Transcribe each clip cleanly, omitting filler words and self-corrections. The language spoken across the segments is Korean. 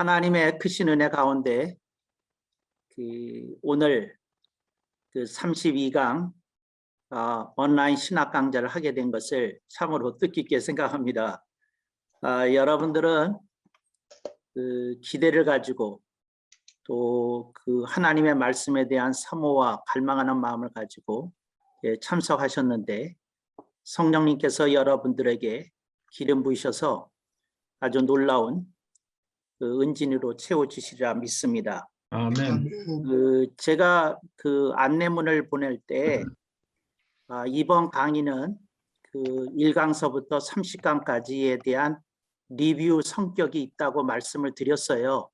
하나님의 크신 은혜 가운데 오늘 32강 온라인 신학 강좌를 하게 된 것을 참으로 뜻깊게 생각합니다. 여러분들은 기대를 가지고 또 하나님의 말씀에 대한 사모와 갈망하는 마음을 가지고 참석하셨는데, 성령님께서 여러분들에게 기름 부으셔서 아주 놀라운 은진으로 채워주시리라 믿습니다. 아멘. 제가 안내문을 보낼 때 이번 강의는 1강서부터 30강까지에 대한 리뷰 성격이 있다고 말씀을 드렸어요.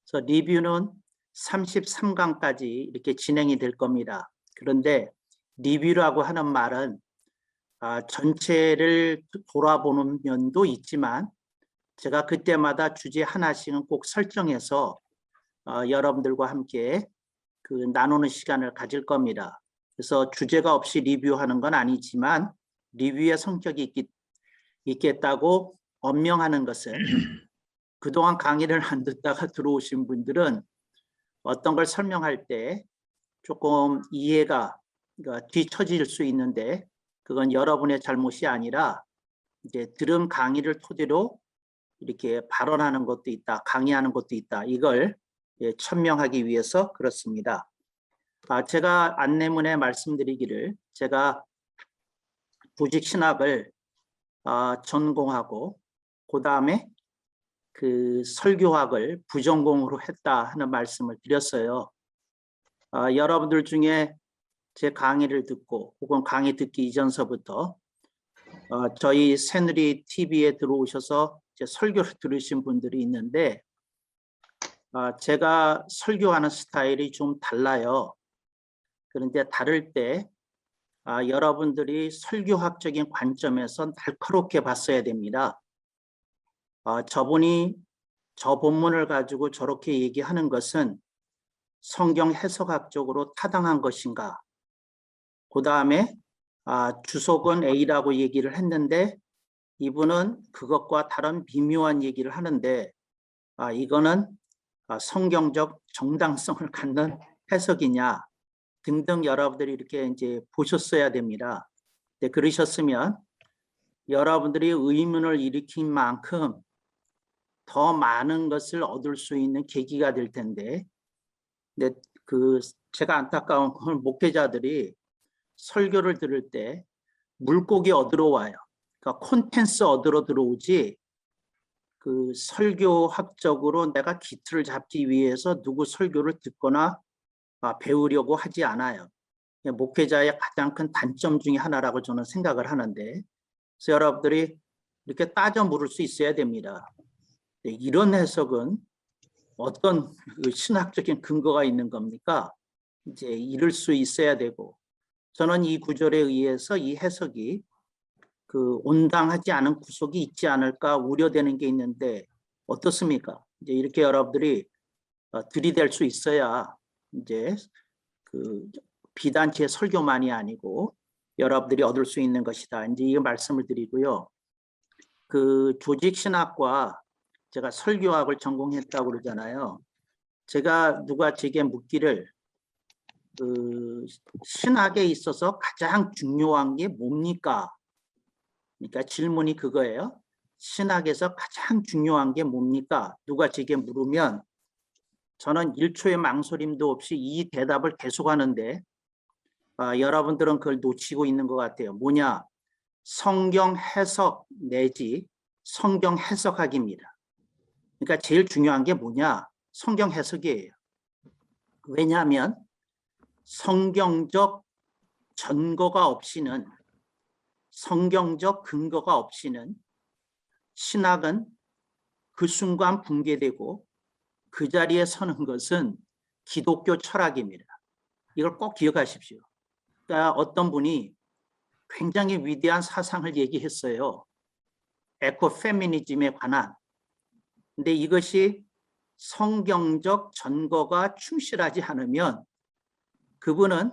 그래서 리뷰는 33강까지 이렇게 진행이 될 겁니다. 그런데 리뷰라고 하는 말은 전체를 돌아보는 면도 있지만, 제가 그때마다 주제 하나씩은 꼭 설정해서 여러분들과 함께 나누는 시간을 가질 겁니다. 그래서 주제가 없이 리뷰하는 건 아니지만, 리뷰의 성격이 있겠다고 언명하는 것은 그동안 강의를 안 듣다가 들어오신 분들은 어떤 걸 설명할 때 조금 이해가 뒤처질 수 있는데, 그건 여러분의 잘못이 아니라 이제 들은 강의를 토대로 이렇게 발언하는 것도 있다, 강의하는 것도 있다, 이걸 천명하기 위해서 그렇습니다. 제가 안내문에 말씀드리기를, 제가 부직신학을 전공하고 그 다음에 설교학을 부전공으로 했다 하는 말씀을 드렸어요. 여러분들 중에 제 강의를 듣고 혹은 강의 듣기 이전서부터 저희 새누리 TV에 들어오셔서 제 설교를 들으신 분들이 있는데, 제가 설교하는 스타일이 좀 달라요. 그런데 다를 때 여러분들이 설교학적인 관점에서 날카롭게 봤어야 됩니다. 저분이 저 본문을 가지고 저렇게 얘기하는 것은 성경 해석학적으로 타당한 것인가? 그 다음에 주석은 A라고 얘기를 했는데 이분은 그것과 다른 미묘한 얘기를 하는데 이거는 성경적 정당성을 갖는 해석이냐 등등 여러분들이 이렇게 이제 보셨어야 됩니다. 네, 그러셨으면 여러분들이 의문을 일으킨 만큼 더 많은 것을 얻을 수 있는 계기가 될 텐데, 근데 제가 안타까운 건 목회자들이 설교를 들을 때 물고기 얻으러 와요. 그러니까 콘텐츠 얻으러 들어오지 설교학적으로 내가 기틀을 잡기 위해서 누구 설교를 듣거나 배우려고 하지 않아요. 목회자의 가장 큰 단점 중에 하나라고 저는 생각을 하는데, 그래서 여러분들이 이렇게 따져 물을 수 있어야 됩니다. 이런 해석은 어떤 신학적인 근거가 있는 겁니까? 이제 이럴 수 있어야 되고, 저는 이 구절에 의해서 이 해석이 온당하지 않은 구석이 있지 않을까 우려되는 게 있는데 어떻습니까? 이제 이렇게 여러분들이 들이댈 수 있어야 이제 비단체 설교만이 아니고 여러분들이 얻을 수 있는 것이다. 이제 이 말씀을 드리고요. 조직신학과 제가 설교학을 전공했다고 그러잖아요. 제가 누가 제게 묻기를 신학에 있어서 가장 중요한 게 뭡니까? 그러니까 질문이 그거예요. 신학에서 가장 중요한 게 뭡니까? 누가 제게 물으면 저는 1초의 망설임도 없이 이 대답을 계속하는데 여러분들은 그걸 놓치고 있는 것 같아요. 뭐냐? 성경 해석 내지 성경 해석학입니다. 그러니까 제일 중요한 게 뭐냐? 성경 해석이에요. 왜냐하면 성경적 전거가 없이는, 성경적 근거가 없이는 신학은 그 순간 붕괴되고 그 자리에 서는 것은 기독교 철학입니다. 이걸 꼭 기억하십시오. 그러니까 어떤 분이 굉장히 위대한 사상을 얘기했어요. 에코페미니즘에 관한. 근데 이것이 성경적 전거가 충실하지 않으면 그분은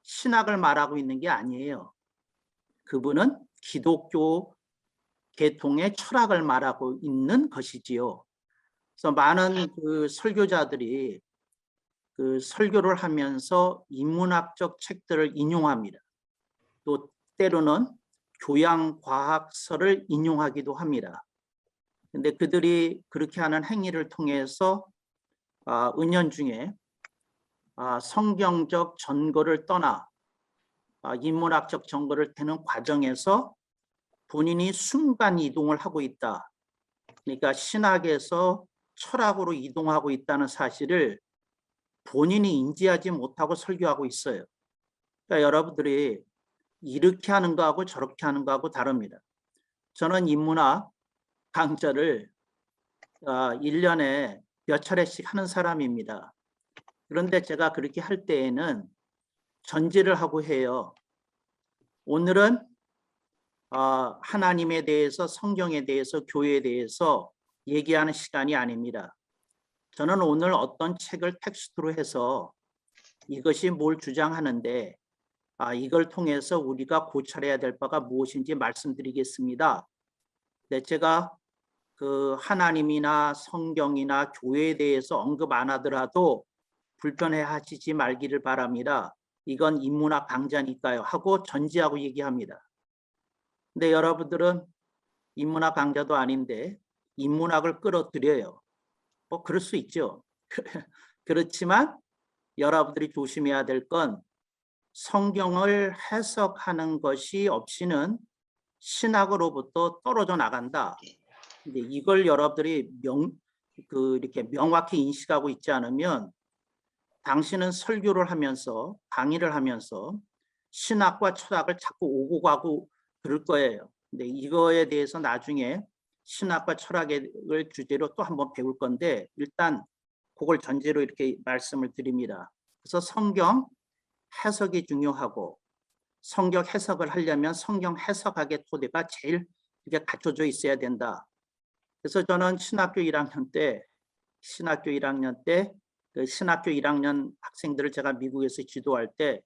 신학을 말하고 있는 게 아니에요. 그분은 기독교 계통의 철학을 말하고 있는 것이지요. 그래서 많은 그 설교자들이 그 설교를 하면서 인문학적 책들을 인용합니다. 또 때로는 교양과학서를 인용하기도 합니다. 근데 그들이 그렇게 하는 행위를 통해서 은연중에 성경적 전거를 떠나 인문학적 전거를 되는 과정에서 본인이 순간 이동을 하고 있다. 그러니까 신학에서 철학으로 이동하고 있다는 사실을 본인이 인지하지 못하고 설교하고 있어요. 그러니까 여러분들이 이렇게 하는 거하고 저렇게 하는 거하고 다릅니다. 저는 인문학 강좌를 1년에 몇 차례씩 하는 사람입니다. 그런데 제가 그렇게 할 때에는 전제를 하고 해요. 오늘은 하나님에 대해서, 성경에 대해서, 교회에 대해서 얘기하는 시간이 아닙니다. 저는 오늘 어떤 책을 텍스트로 해서 이것이 뭘 주장하는데 이걸 통해서 우리가 고찰해야 될 바가 무엇인지 말씀드리겠습니다. 네, 제가 그 하나님이나 성경이나 교회에 대해서 언급 안 하더라도 불편해 하시지 말기를 바랍니다. 이건 인문학 강좌니까요 하고 전제하고 얘기합니다. 근데 여러분들은 인문학 강좌도 아닌데 인문학을 끌어들여요. 뭐 그럴 수 있죠. 그렇지만 여러분들이 조심해야 될 건 성경을 해석하는 것이 없이는 신학으로부터 떨어져 나간다. 근데 이걸 여러분들이 이렇게 명확히 인식하고 있지 않으면 당신은 설교를 하면서 강의를 하면서 신학과 철학을 자꾸 오고 가고 그럴 거예요. 근데 이거에 대해서 나중에 신학과 철학을 주제로 또 한번 배울 건데 일단 그걸 전제로 이렇게 말씀을 드립니다. 그래서 성경 해석이 중요하고 성경 해석을 하려면 성경 해석학의 토대가 제일 이게 갖춰져 있어야 된다. 그래서 저는 신학교 1학년 때 그 신학교 1학년 학생들을 제가 미국에서 지도할 때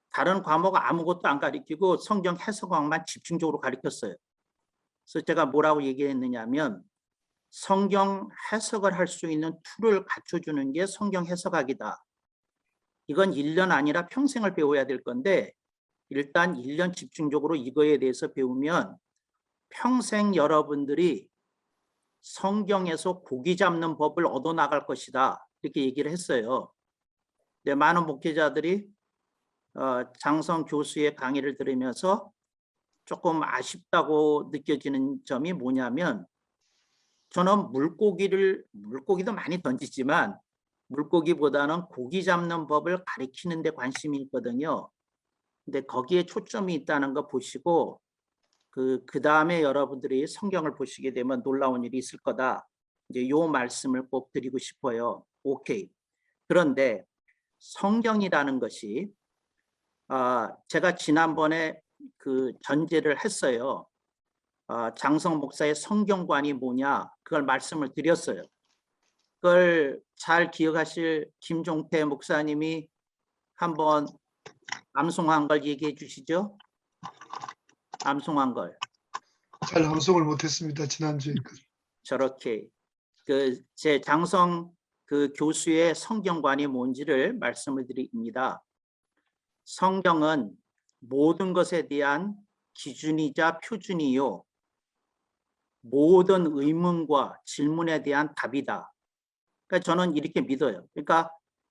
다른 과목 아무것도 안 가르치고 성경 해석학만 집중적으로 가르쳤어요. 그래서 제가 뭐라고 얘기했느냐면 성경 해석을 할 수 있는 툴을 갖춰주는 게 성경 해석학이다. 이건 1년 아니라 평생을 배워야 될 건데 일단 1년 집중적으로 이거에 대해서 배우면 평생 여러분들이 성경에서 고기 잡는 법을 얻어나갈 것이다. 이렇게 얘기를 했어요. 근데 많은 목회자들이 장성 교수의 강의를 들으면서 조금 아쉽다고 느껴지는 점이 뭐냐면 저는 물고기도 많이 던지지만 물고기보다는 고기 잡는 법을 가리키는 데 관심이 있거든요. 근데 거기에 초점이 있다는 거 보시고 그 다음에 여러분들이 성경을 보시게 되면 놀라운 일이 있을 거다. 이제 요 말씀을 꼭 드리고 싶어요. 오케이. 그런데 성경이라는 것이 제가 지난번에 그 전제를 했어요. 장성 목사의 성경관이 뭐냐 그걸 말씀을 드렸어요. 그걸 잘 기억하실 김종태 목사님이 한번 암송한 걸 얘기해 주시죠. 암송한 걸. 잘 암송을 못했습니다. 지난주에. 저렇게 제 장성 그 교수의 성경관이 뭔지를 말씀을 드립니다. 성경은 모든 것에 대한 기준이자 표준이요. 모든 의문과 질문에 대한 답이다. 그러니까 저는 이렇게 믿어요. 그러니까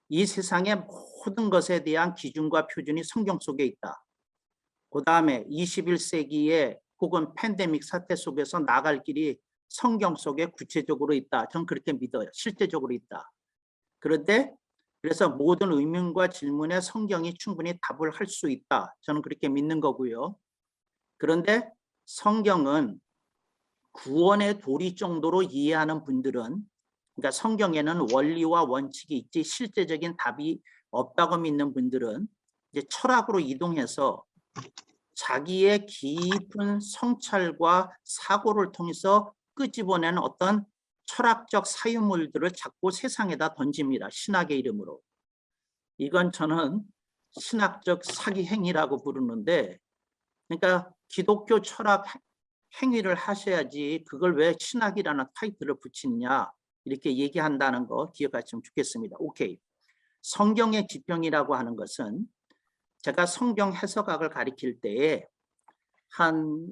이 세상의 모든 것에 대한 기준과 표준이 성경 속에 있다. 그 다음에 21세기에 혹은 팬데믹 사태 속에서 나갈 길이 성경 속에 구체적으로 있다. 저는 그렇게 믿어요. 실제적으로 있다. 그런데 그래서 모든 의문과 질문에 성경이 충분히 답을 할 수 있다. 저는 그렇게 믿는 거고요. 그런데 성경은 구원의 도리 정도로 이해하는 분들은 그러니까 성경에는 원리와 원칙이 있지 실제적인 답이 없다고 믿는 분들은 이제 철학으로 이동해서 자기의 깊은 성찰과 사고를 통해서 끄집어내는 어떤 철학적 사유물들을 자꾸 세상에다 던집니다. 신학의 이름으로. 이건 저는 신학적 사기 행위라고 부르는데 그러니까 기독교 철학 행위를 하셔야지 그걸 왜 신학이라는 타이틀을 붙이느냐 이렇게 얘기한다는 거 기억하시면 좋겠습니다. 오케이. 성경의 지평이라고 하는 것은 제가 성경 해석학을 가리킬 때에 한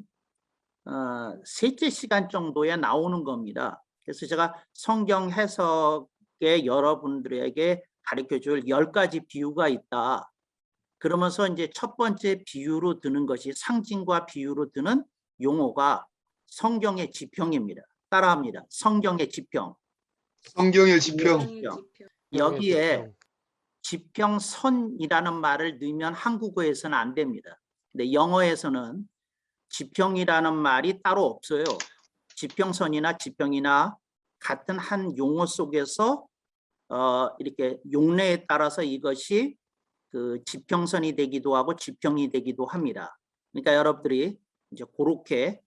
셋째 시간 정도에 나오는 겁니다. 그래서 제가 성경 해석에 여러분들에게 가르쳐줄 10가지 비유가 있다. 그러면서 이제 첫 번째 비유로 드는 것이 상징과 비유로 드는 용어가 성경의 지평입니다. 따라합니다. 성경의 지평. 성경의 지평. 여기에 지평선이라는 말을 넣으면 한국어에서는 안 됩니다. 근데 영어에서는 지평이라는 말이 따로 없어요. 지평선이나 지평이나 같은 한 용어 속에서 이렇게 용례에 따라서 이것이 그 지평선이 되기도 하고 지평이 되기도 합니다. 그러니까 여러분들이 이제 그렇게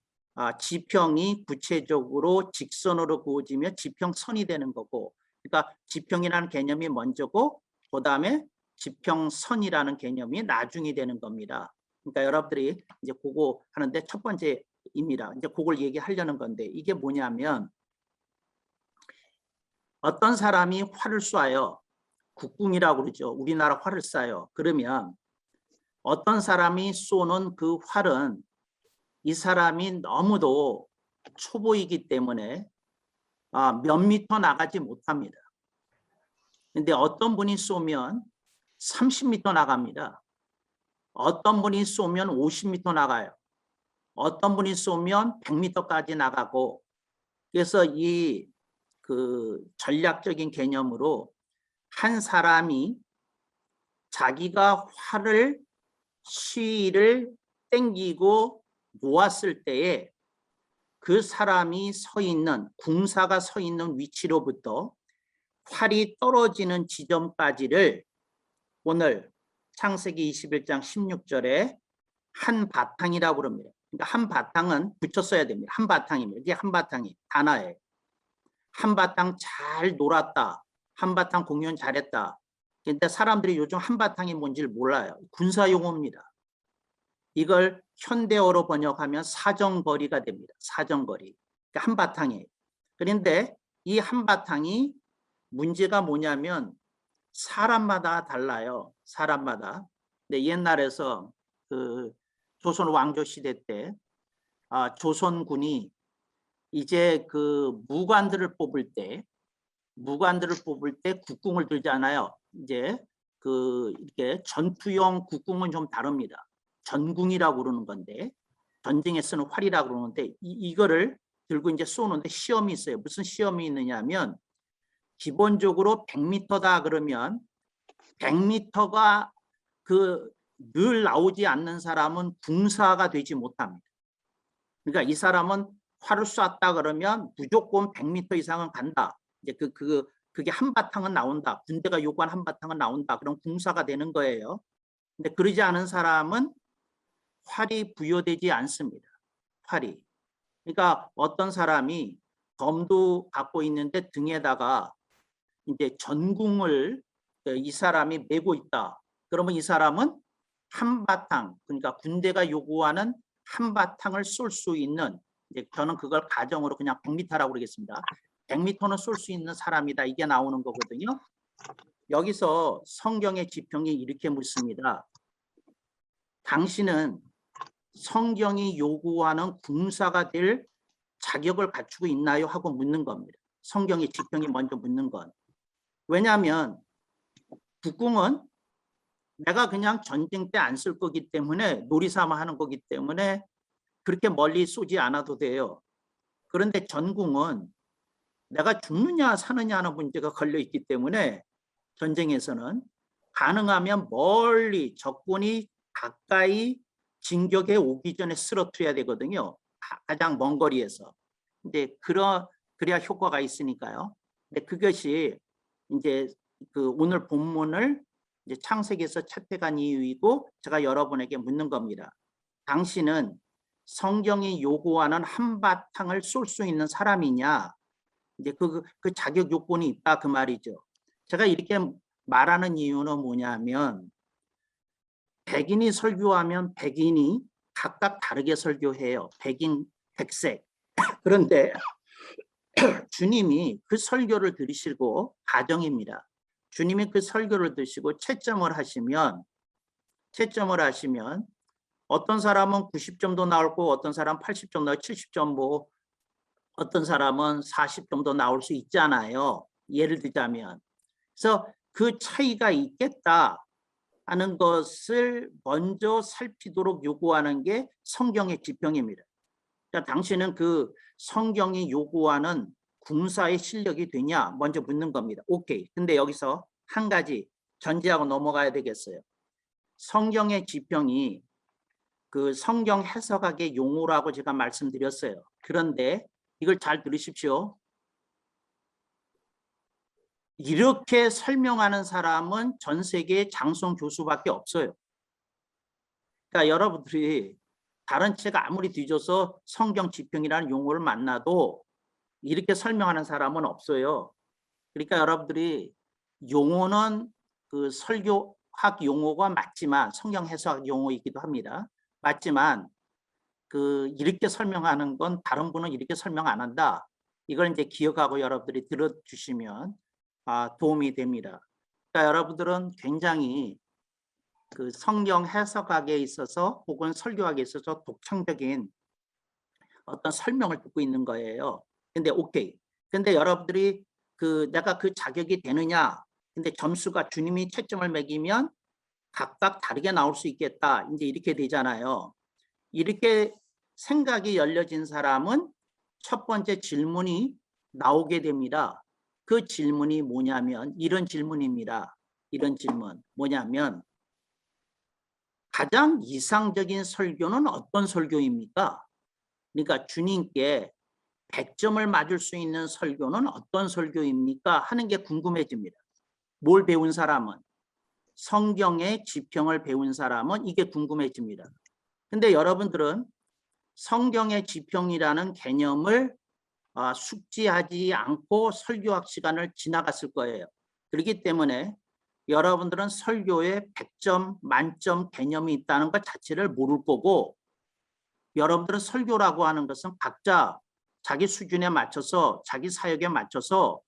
지평이 구체적으로 직선으로 그어지면 지평선이 되는 거고, 그러니까 지평이라는 개념이 먼저고 그 다음에 지평선이라는 개념이 나중이 되는 겁니다. 그러니까 여러분들이 이제 그거 하는데 첫 번째입니다. 이제 그걸 얘기하려는 건데, 이게 뭐냐면 어떤 사람이 활을 쏴요. 국궁이라고 그러죠. 우리나라 활을 쏴요. 그러면 어떤 사람이 쏘는 그 활은 이 사람이 너무도 초보이기 때문에 몇 미터 나가지 못합니다. 근데 어떤 분이 쏘면 30미터 나갑니다. 어떤 분이 쏘면 50미터 나가요. 어떤 분이 쏘면 100미터까지 나가고, 그래서 이 그 전략적인 개념으로 한 사람이 자기가 활을 시위를 땡기고 놓았을 때에 그 사람이 서 있는, 궁사가 서 있는 위치로부터 활이 떨어지는 지점까지를 오늘 창세기 21장 16절에 한 바탕이라고 그럽니다. 그러니까 한 바탕은 붙였어야 됩니다. 한 바탕입니다. 이게 한 바탕이 단어예요. 한 바탕 잘 놀았다. 한 바탕 공연 잘했다. 근데 사람들이 요즘 한 바탕이 뭔지를 몰라요. 군사용어입니다. 이걸 현대어로 번역하면 사정거리가 됩니다. 사정거리. 그러니까 한 바탕이에요. 그런데 이 한 바탕이 문제가 뭐냐면 사람마다 달라요. 사람마다. 근데 옛날에서 그 조선 왕조 시대 때 조선군이 이제 그 무관들을 뽑을 때 국궁을 들잖아요. 이제 그 이렇게 전투용 국궁은 좀 다릅니다. 전궁이라고 그러는 건데, 전쟁에 쓰는 활이라고 그러는데, 이거를 들고 이제 쏘는데 시험이 있어요. 무슨 시험이 있느냐면 기본적으로 100m다 그러면 100m가 그 늘 나오지 않는 사람은 궁사가 되지 못합니다. 그러니까 이 사람은 활을 쐈다 그러면 무조건 100m 이상은 간다. 이제 그게 한바탕은 나온다. 군대가 요구한 한바탕은 나온다. 그럼 궁사가 되는 거예요. 근데 그러지 않은 사람은 활이 부여되지 않습니다. 활이. 그러니까 어떤 사람이 검도 갖고 있는데 등에다가 이제 전궁을 이 사람이 메고 있다. 그러면 이 사람은 한바탕, 그러니까 군대가 요구하는 한바탕을 쏠 수 있는, 이제 저는 그걸 가정으로 그냥 100m라고 그러겠습니다. 100m는 쏠 수 있는 사람이다. 이게 나오는 거거든요. 여기서 성경의 지평이 이렇게 묻습니다. 당신은 성경이 요구하는 군사가 될 자격을 갖추고 있나요? 하고 묻는 겁니다. 성경의 지평이 먼저 묻는 건. 왜냐하면 국궁은 내가 그냥 전쟁 때 안 쓸 거기 때문에, 놀이삼아 하는 거기 때문에 그렇게 멀리 쏘지 않아도 돼요. 그런데 전궁은 내가 죽느냐 사느냐 하는 문제가 걸려 있기 때문에 전쟁에서는 가능하면 멀리 적군이 가까이 진격해 오기 전에 쓰러뜨려야 되거든요. 가장 먼 거리에서. 근데 그래야 효과가 있으니까요. 근데 그것이 이제 그 오늘 본문을 이제 창세기에서 채택한 이유이고, 제가 여러분에게 묻는 겁니다. 당신은 성경이 요구하는 한바탕을 쏠 수 있는 사람이냐? 이제 그 자격 요건이 있다 그 말이죠. 제가 이렇게 말하는 이유는 뭐냐면, 백인이 설교하면 백인이 각각 다르게 설교해요. 백인, 백색. 그런데 주님이 그 설교를 들으시고 가정입니다. 주님이 그 설교를 들으시고 채점을 하시면 어떤 사람은 90점도 나오고 어떤 사람은 80점 나오고 70점 뭐 어떤 사람은 40점도 나올 수 있잖아요. 예를 들자면. 그래서 그 차이가 있겠다 하는 것을 먼저 살피도록 요구하는 게 성경의 지평입니다. 자, 당신은 그 성경이 요구하는 군사의 실력이 되냐 먼저 묻는 겁니다. 오케이. 근데 여기서 한 가지 전제하고 넘어가야 되겠어요. 성경의 지평이 그 성경 해석학의 용어라고 제가 말씀드렸어요. 그런데 이걸 잘 들으십시오. 이렇게 설명하는 사람은 전 세계에 장성 교수밖에 없어요. 그러니까 여러분들이 다른 책 아무리 뒤져서 성경 지평이라는 용어를 만나도 이렇게 설명하는 사람은 없어요. 그러니까 여러분들이 용어는 그 설교학 용어가 맞지만 성경 해석학 용어이기도 합니다. 맞지만 그 이렇게 설명하는 건 다른 분은 이렇게 설명 안 한다. 이걸 이제 기억하고 여러분들이 들어주시면 도움이 됩니다. 그러니까 여러분들은 굉장히 그 성경 해석학에 있어서 혹은 설교학에 있어서 독창적인 어떤 설명을 듣고 있는 거예요. 근데 오케이. 근데 여러분들이 내가 그 자격이 되느냐? 근데 점수가 주님이 채점을 매기면 각각 다르게 나올 수 있겠다. 이제 이렇게 되잖아요. 이렇게 생각이 열려진 사람은 첫 번째 질문이 나오게 됩니다. 그 질문이 뭐냐면 이런 질문입니다. 이런 질문 뭐냐면 가장 이상적인 설교는 어떤 설교입니까? 그러니까 주님께 100점을 맞을 수 있는 설교는 어떤 설교입니까? 하는 게 궁금해집니다. 뭘 배운 사람은? 성경의 지평을 배운 사람은 이게 궁금해집니다. 근데 여러분들은 성경의 지평이라는 개념을 숙지하지 않고 설교학 시간을 지나갔을 거예요. 그렇기 때문에 여러분들은 설교에 100점, 만점 개념이 있다는 것 자체를 모를 거고 여러분들은 설교라고 하는 것은 각자 자기 수준에 맞춰서 자기 사역에 맞춰서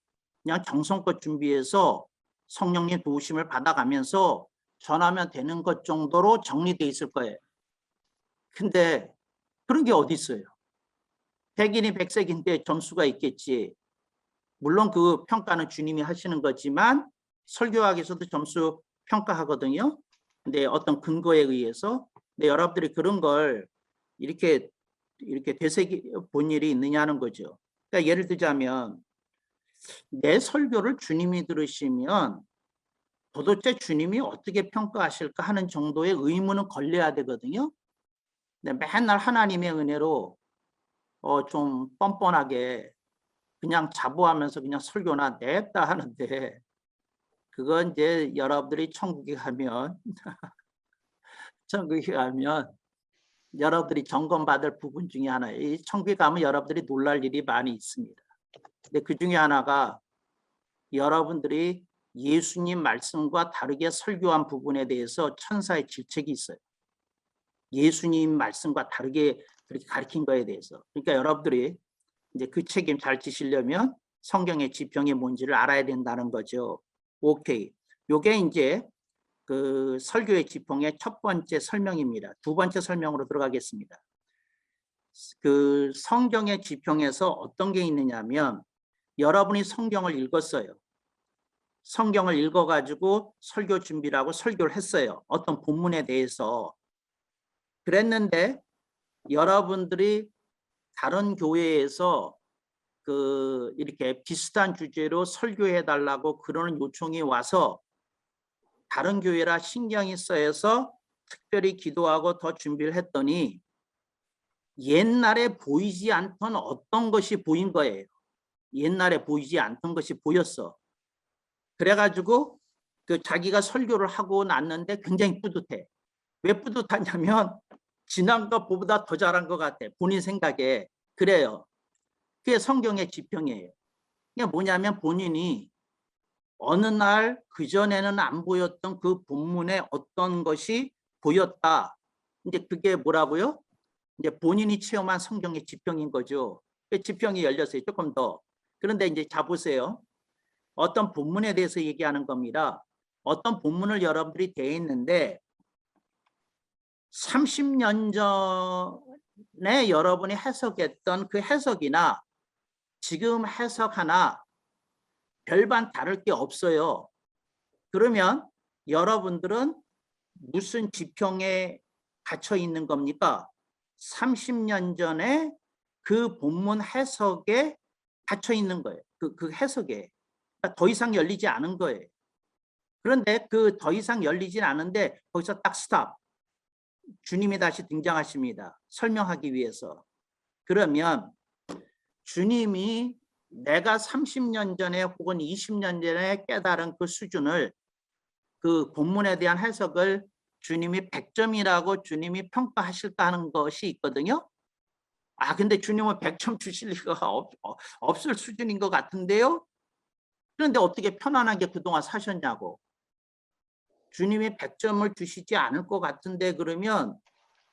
그냥 정성껏 준비해서 성령님 도우심을 받아가면서 전하면 되는 것 정도로 정리돼 있을 거예요. 근데 그런 게 어디 있어요? 백인이 백색인데 점수가 있겠지. 물론 그 평가는 주님이 하시는 거지만 설교학에서도 점수 평가하거든요. 근데 어떤 근거에 의해서 근데 여러분들이 그런 걸 이렇게 되새기 본 일이 있느냐는 거죠. 그러니까 예를 들자면 내 설교를 주님이 들으시면 도대체 주님이 어떻게 평가하실까 하는 정도의 의문은 걸려야 되거든요. 근데 맨날 하나님의 은혜로 좀 뻔뻔하게 그냥 자부하면서 그냥 설교나 냈다 하는데 그건 이제 여러분들이 천국에 가면 여러분들이 점검받을 부분 중에 하나예요. 이 천국에 가면 여러분들이 놀랄 일이 많이 있습니다. 근데 그 중에 하나가 여러분들이 예수님 말씀과 다르게 설교한 부분에 대해서 천사의 질책이 있어요. 예수님 말씀과 다르게 그렇게 가르친 거에 대해서. 그러니까 여러분들이 이제 그 책임 잘 지시려면 성경의 지평이 뭔지를 알아야 된다는 거죠. 오케이. 요게 이제 그 설교의 지평의 첫 번째 설명입니다. 두 번째 설명으로 들어가겠습니다. 그 성경의 지평에서 어떤 게 있느냐면 여러분이 성경을 읽었어요. 성경을 읽어가지고 설교 준비를 하고 설교를 했어요. 어떤 본문에 대해서. 그랬는데 여러분들이 다른 교회에서 이렇게 비슷한 주제로 설교해 달라고 그러는 요청이 와서 다른 교회라 신경이 쓰여서 특별히 기도하고 더 준비를 했더니 옛날에 보이지 않던 어떤 것이 보인 거예요. 옛날에 보이지 않던 것이 보였어. 그래가지고 자기가 설교를 하고 났는데 굉장히 뿌듯해. 왜 뿌듯하냐면 지난 것보다 더 잘한 것 같아. 본인 생각에. 그래요. 그게 성경의 지평이에요. 그게 뭐냐면 본인이 어느 날 그전에는 안 보였던 그 본문에 어떤 것이 보였다. 이제 그게 뭐라고요? 이제 본인이 체험한 성경의 지평인 거죠. 그 지평이 열렸어요. 조금 더. 그런데 이제 자 보세요. 어떤 본문에 대해서 얘기하는 겁니다. 어떤 본문을 여러분들이 대했는데 30년 전에 여러분이 해석했던 그 해석이나 지금 해석하나 별반 다를 게 없어요. 그러면 여러분들은 무슨 지평에 갇혀 있는 겁니까? 30년 전에 그 본문 해석에 갇혀 있는 거예요. 그 해석에. 그러니까 더 이상 열리지 않은 거예요. 그런데 그 더 이상 열리진 않은데 거기서 딱 스탑. 주님이 다시 등장하십니다. 설명하기 위해서. 그러면 주님이 내가 30년 전에 혹은 20년 전에 깨달은 그 수준을 그 본문에 대한 해석을 주님이 100점이라고 주님이 평가하실까 하는 것이 있거든요. 근데 주님은 100점 주실 리가 없을 수준인 것 같은데요. 그런데 어떻게 편안하게 그동안 사셨냐고. 주님이 100점을 주시지 않을 것 같은데 그러면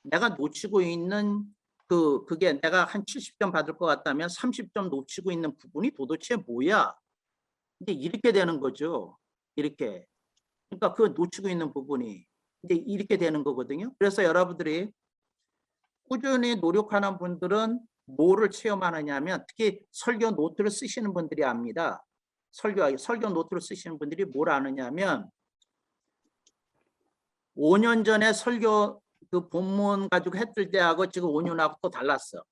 내가 놓치고 있는 그게 내가 한 70점 받을 것 같다면 30점 놓치고 있는 부분이 도대체 뭐야? 이제 이렇게 되는 거죠. 이렇게. 그러니까 그 놓치고 있는 부분이 이제 이렇게 되는 거거든요. 그래서 여러분들이 꾸준히 노력하는 분들은 뭐를 체험하느냐 하면 특히 설교 노트를 쓰시는 분들이 압니다. 설교 노트를 쓰시는 분들이 뭘 아느냐 하면 5년 전에 설교 그 본문 가지고 했을 때하고 지금 5년하고 또 달랐어.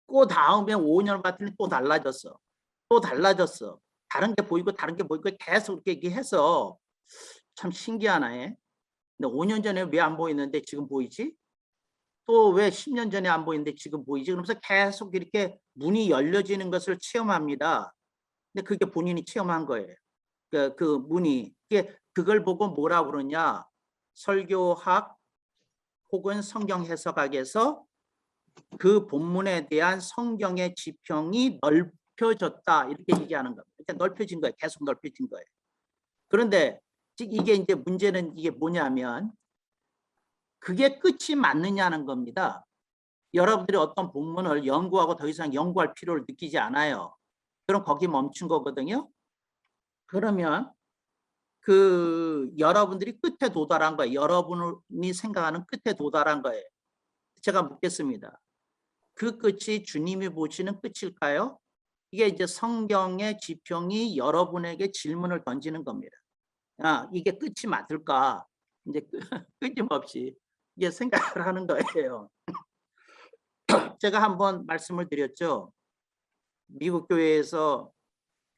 그 다음에 5년 봤더니 또 달라졌어. 또 달라졌어. 다른 게 보이고 다른 게 보이고 계속 이렇게 얘기해서 참 신기하네. 근데 5년 전에 왜 안 보이는데 지금 보이지? 또 왜 10년 전에 안 보이는데 지금 보이지? 그러면서 계속 이렇게 문이 열려지는 것을 체험합니다. 근데 그게 본인이 체험한 거예요. 그 문이. 그걸 보고 뭐라 그러냐? 설교학 혹은 성경 해석학에서 그 본문에 대한 성경의 지평이 넓혀졌다 이렇게 얘기하는 겁니다. 그러니까 넓혀진 거예요. 계속 넓혀진 거예요. 그런데 이게 이제 문제는 이게 뭐냐면 그게 끝이 맞느냐는 겁니다. 여러분들이 어떤 본문을 연구하고 더 이상 연구할 필요를 느끼지 않아요. 그럼 거기 멈춘 거거든요. 그러면 그 여러분들이 끝에 도달한 거예요. 여러분이 생각하는 끝에 도달한 거예요. 제가 묻겠습니다. 그 끝이 주님이 보시는 끝일까요? 이게 이제 성경의 지평이 여러분에게 질문을 던지는 겁니다. 이게 끝이 맞을까? 이제 끊임없이 이게 생각을 하는 거예요. 제가 한번 말씀을 드렸죠. 미국 교회에서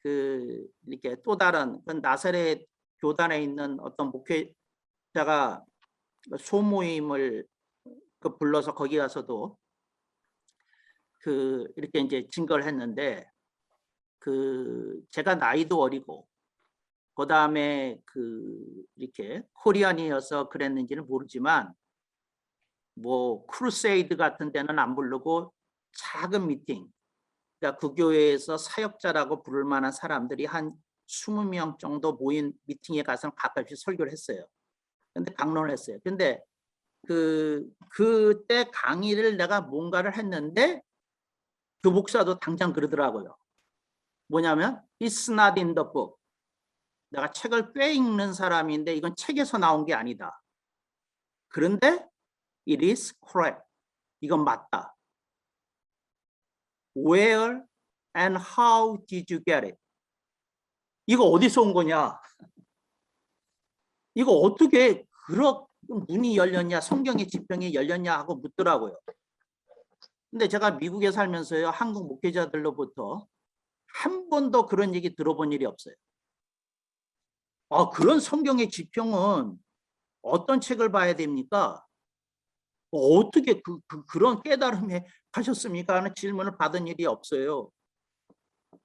이렇게 또 다른 나사렛 교단에 있는 어떤 목회자가 소모임을 불러서 거기 가서도 이렇게 이제 증거를 했는데 제가 나이도 어리고 그다음에 이렇게 코리안이어서 그랬는지는 모르지만 뭐 크루세이드 같은 데는 안 부르고 작은 미팅, 그러니까 그 교회에서 사역자라고 부를 만한 사람들이 한 20명 정도 모인 미팅에 가서 가끔씩 설교를 했어요. 근데 강론을 했어요. 근데 그때 강의를 내가 뭔가를 했는데 그 목사도 당장 그러더라고요. 뭐냐면 It's not in the book. 내가 책을 꽤 읽는 사람인데 이건 책에서 나온 게 아니다. 그런데 It is correct. 이건 맞다. Where and how did you get it? 이거 어디서 온 거냐? 이거 어떻게 그렇게 문이 열렸냐? 성경의 지평이 열렸냐 하고 묻더라고요. 근데 제가 미국에 살면서요. 한국 목회자들로부터 한 번도 그런 얘기 들어본 일이 없어요. 그런 성경의 지평은 어떤 책을 봐야 됩니까? 어떻게 그런 깨달음에 가셨습니까? 하는 질문을 받은 일이 없어요.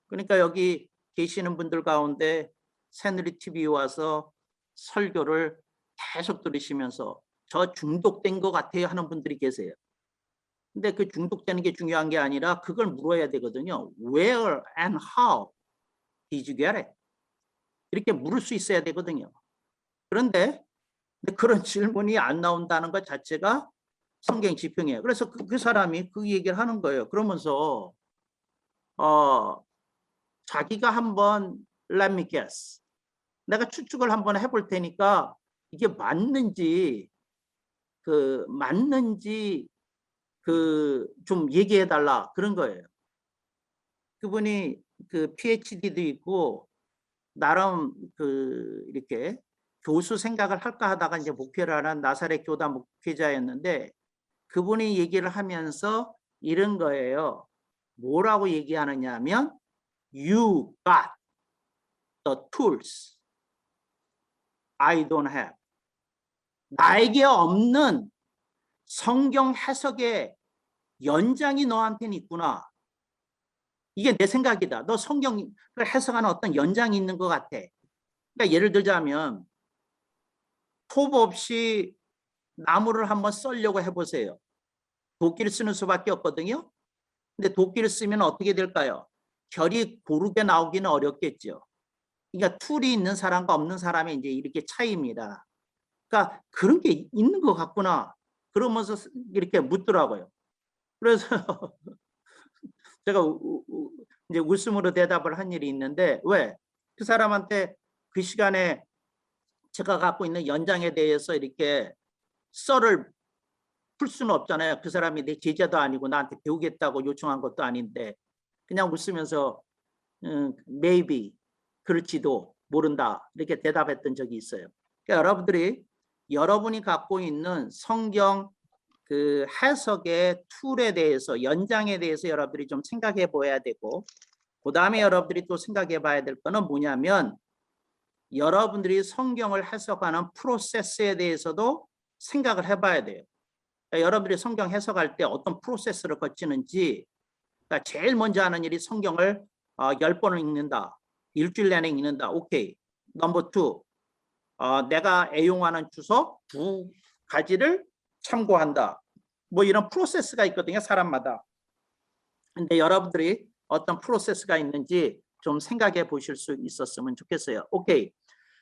그러니까 여기 계시는 분들 가운데 새누리 TV에 와서 설교를 계속 들으시면서 저 중독된 것 같아요 하는 분들이 계세요. 근데 그 중독되는 게 중요한 게 아니라 그걸 물어야 되거든요. Where and how did you get it? 이렇게 물을 수 있어야 되거든요. 그런데 그런 질문이 안 나온다는 것 자체가 성경 지평이에요. 그래서 그 사람이 그 얘기를 하는 거예요. 그러면서 자기가 한번 let me guess. 내가 추측을 한번 해볼 테니까 이게 맞는지 좀 얘기해 달라 그런 거예요. 그분이 그 PhD도 있고 나름 이렇게 교수 생각을 할까 하다가 이제 목회를 하는 나사렛 교단 목회자였는데 그분이 얘기를 하면서 이런 거예요. 뭐라고 얘기하느냐 하면 You got the tools I don't have. 나에게 없는 성경 해석의 연장이 너한테는 있구나. 이게 내 생각이다. 너 성경을 해석하는 어떤 연장이 있는 것 같아. 그러니까 예를 들자면 톱 없이 나무를 한번 썰려고 해보세요. 도끼를 쓰는 수밖에 없거든요. 근데 도끼를 쓰면 어떻게 될까요? 결이 고르게 나오기는 어렵겠죠. 그러니까 툴이 있는 사람과 없는 사람의 이제 이렇게 차이입니다. 그러니까 그런 게 있는 것 같구나. 그러면서 이렇게 묻더라고요. 그래서 제가 이제 웃음으로 대답을 한 일이 있는데 왜? 그 사람한테 그 시간에 제가 갖고 있는 연장에 대해서 이렇게 썰을 풀 수는 없잖아요. 그 사람이 내 제자도 아니고 나한테 배우겠다고 요청한 것도 아닌데 그냥 웃으면서 maybe 그럴지도 모른다 이렇게 대답했던 적이 있어요. 그러니까 여러분들이 여러분이 갖고 있는 성경 그 해석의 툴에 대해서 연장에 대해서 여러분들이 좀 생각해 보아야 되고 그 다음에 여러분들이 또 생각해 봐야 될 거는 뭐냐면 여러분들이 성경을 해석하는 프로세스에 대해서도 생각을 해봐야 돼요. 그러니까 여러분들이 성경 해석할 때 어떤 프로세스를 거치는지 그러니까 제일 먼저 하는 일이 성경을 10번을 읽는다. 일주일 내내 읽는다. 오케이. 넘버 2. 내가 애용하는 주석 2가지를 참고한다. 뭐 이런 프로세스가 있거든요. 사람마다. 근데 여러분들이 어떤 프로세스가 있는지 좀 생각해 보실 수 있었으면 좋겠어요. 오케이.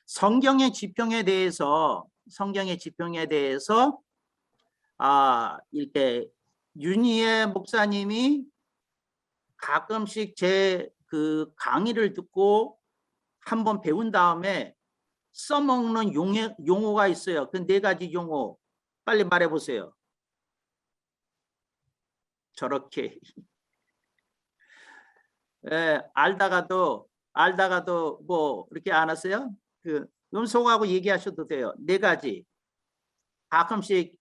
성경의 지평에 대해서 이렇게 윤희의 목사님이 가끔씩 제 그 강의를 듣고 한번 배운 다음에 써먹는 용어가 있어요. 그 4가지 용어 빨리 말해 보세요. 저렇게 알다가도 뭐 이렇게 안 하세요? 그 음소거하고 얘기하셔도 돼요. 4가지 가끔씩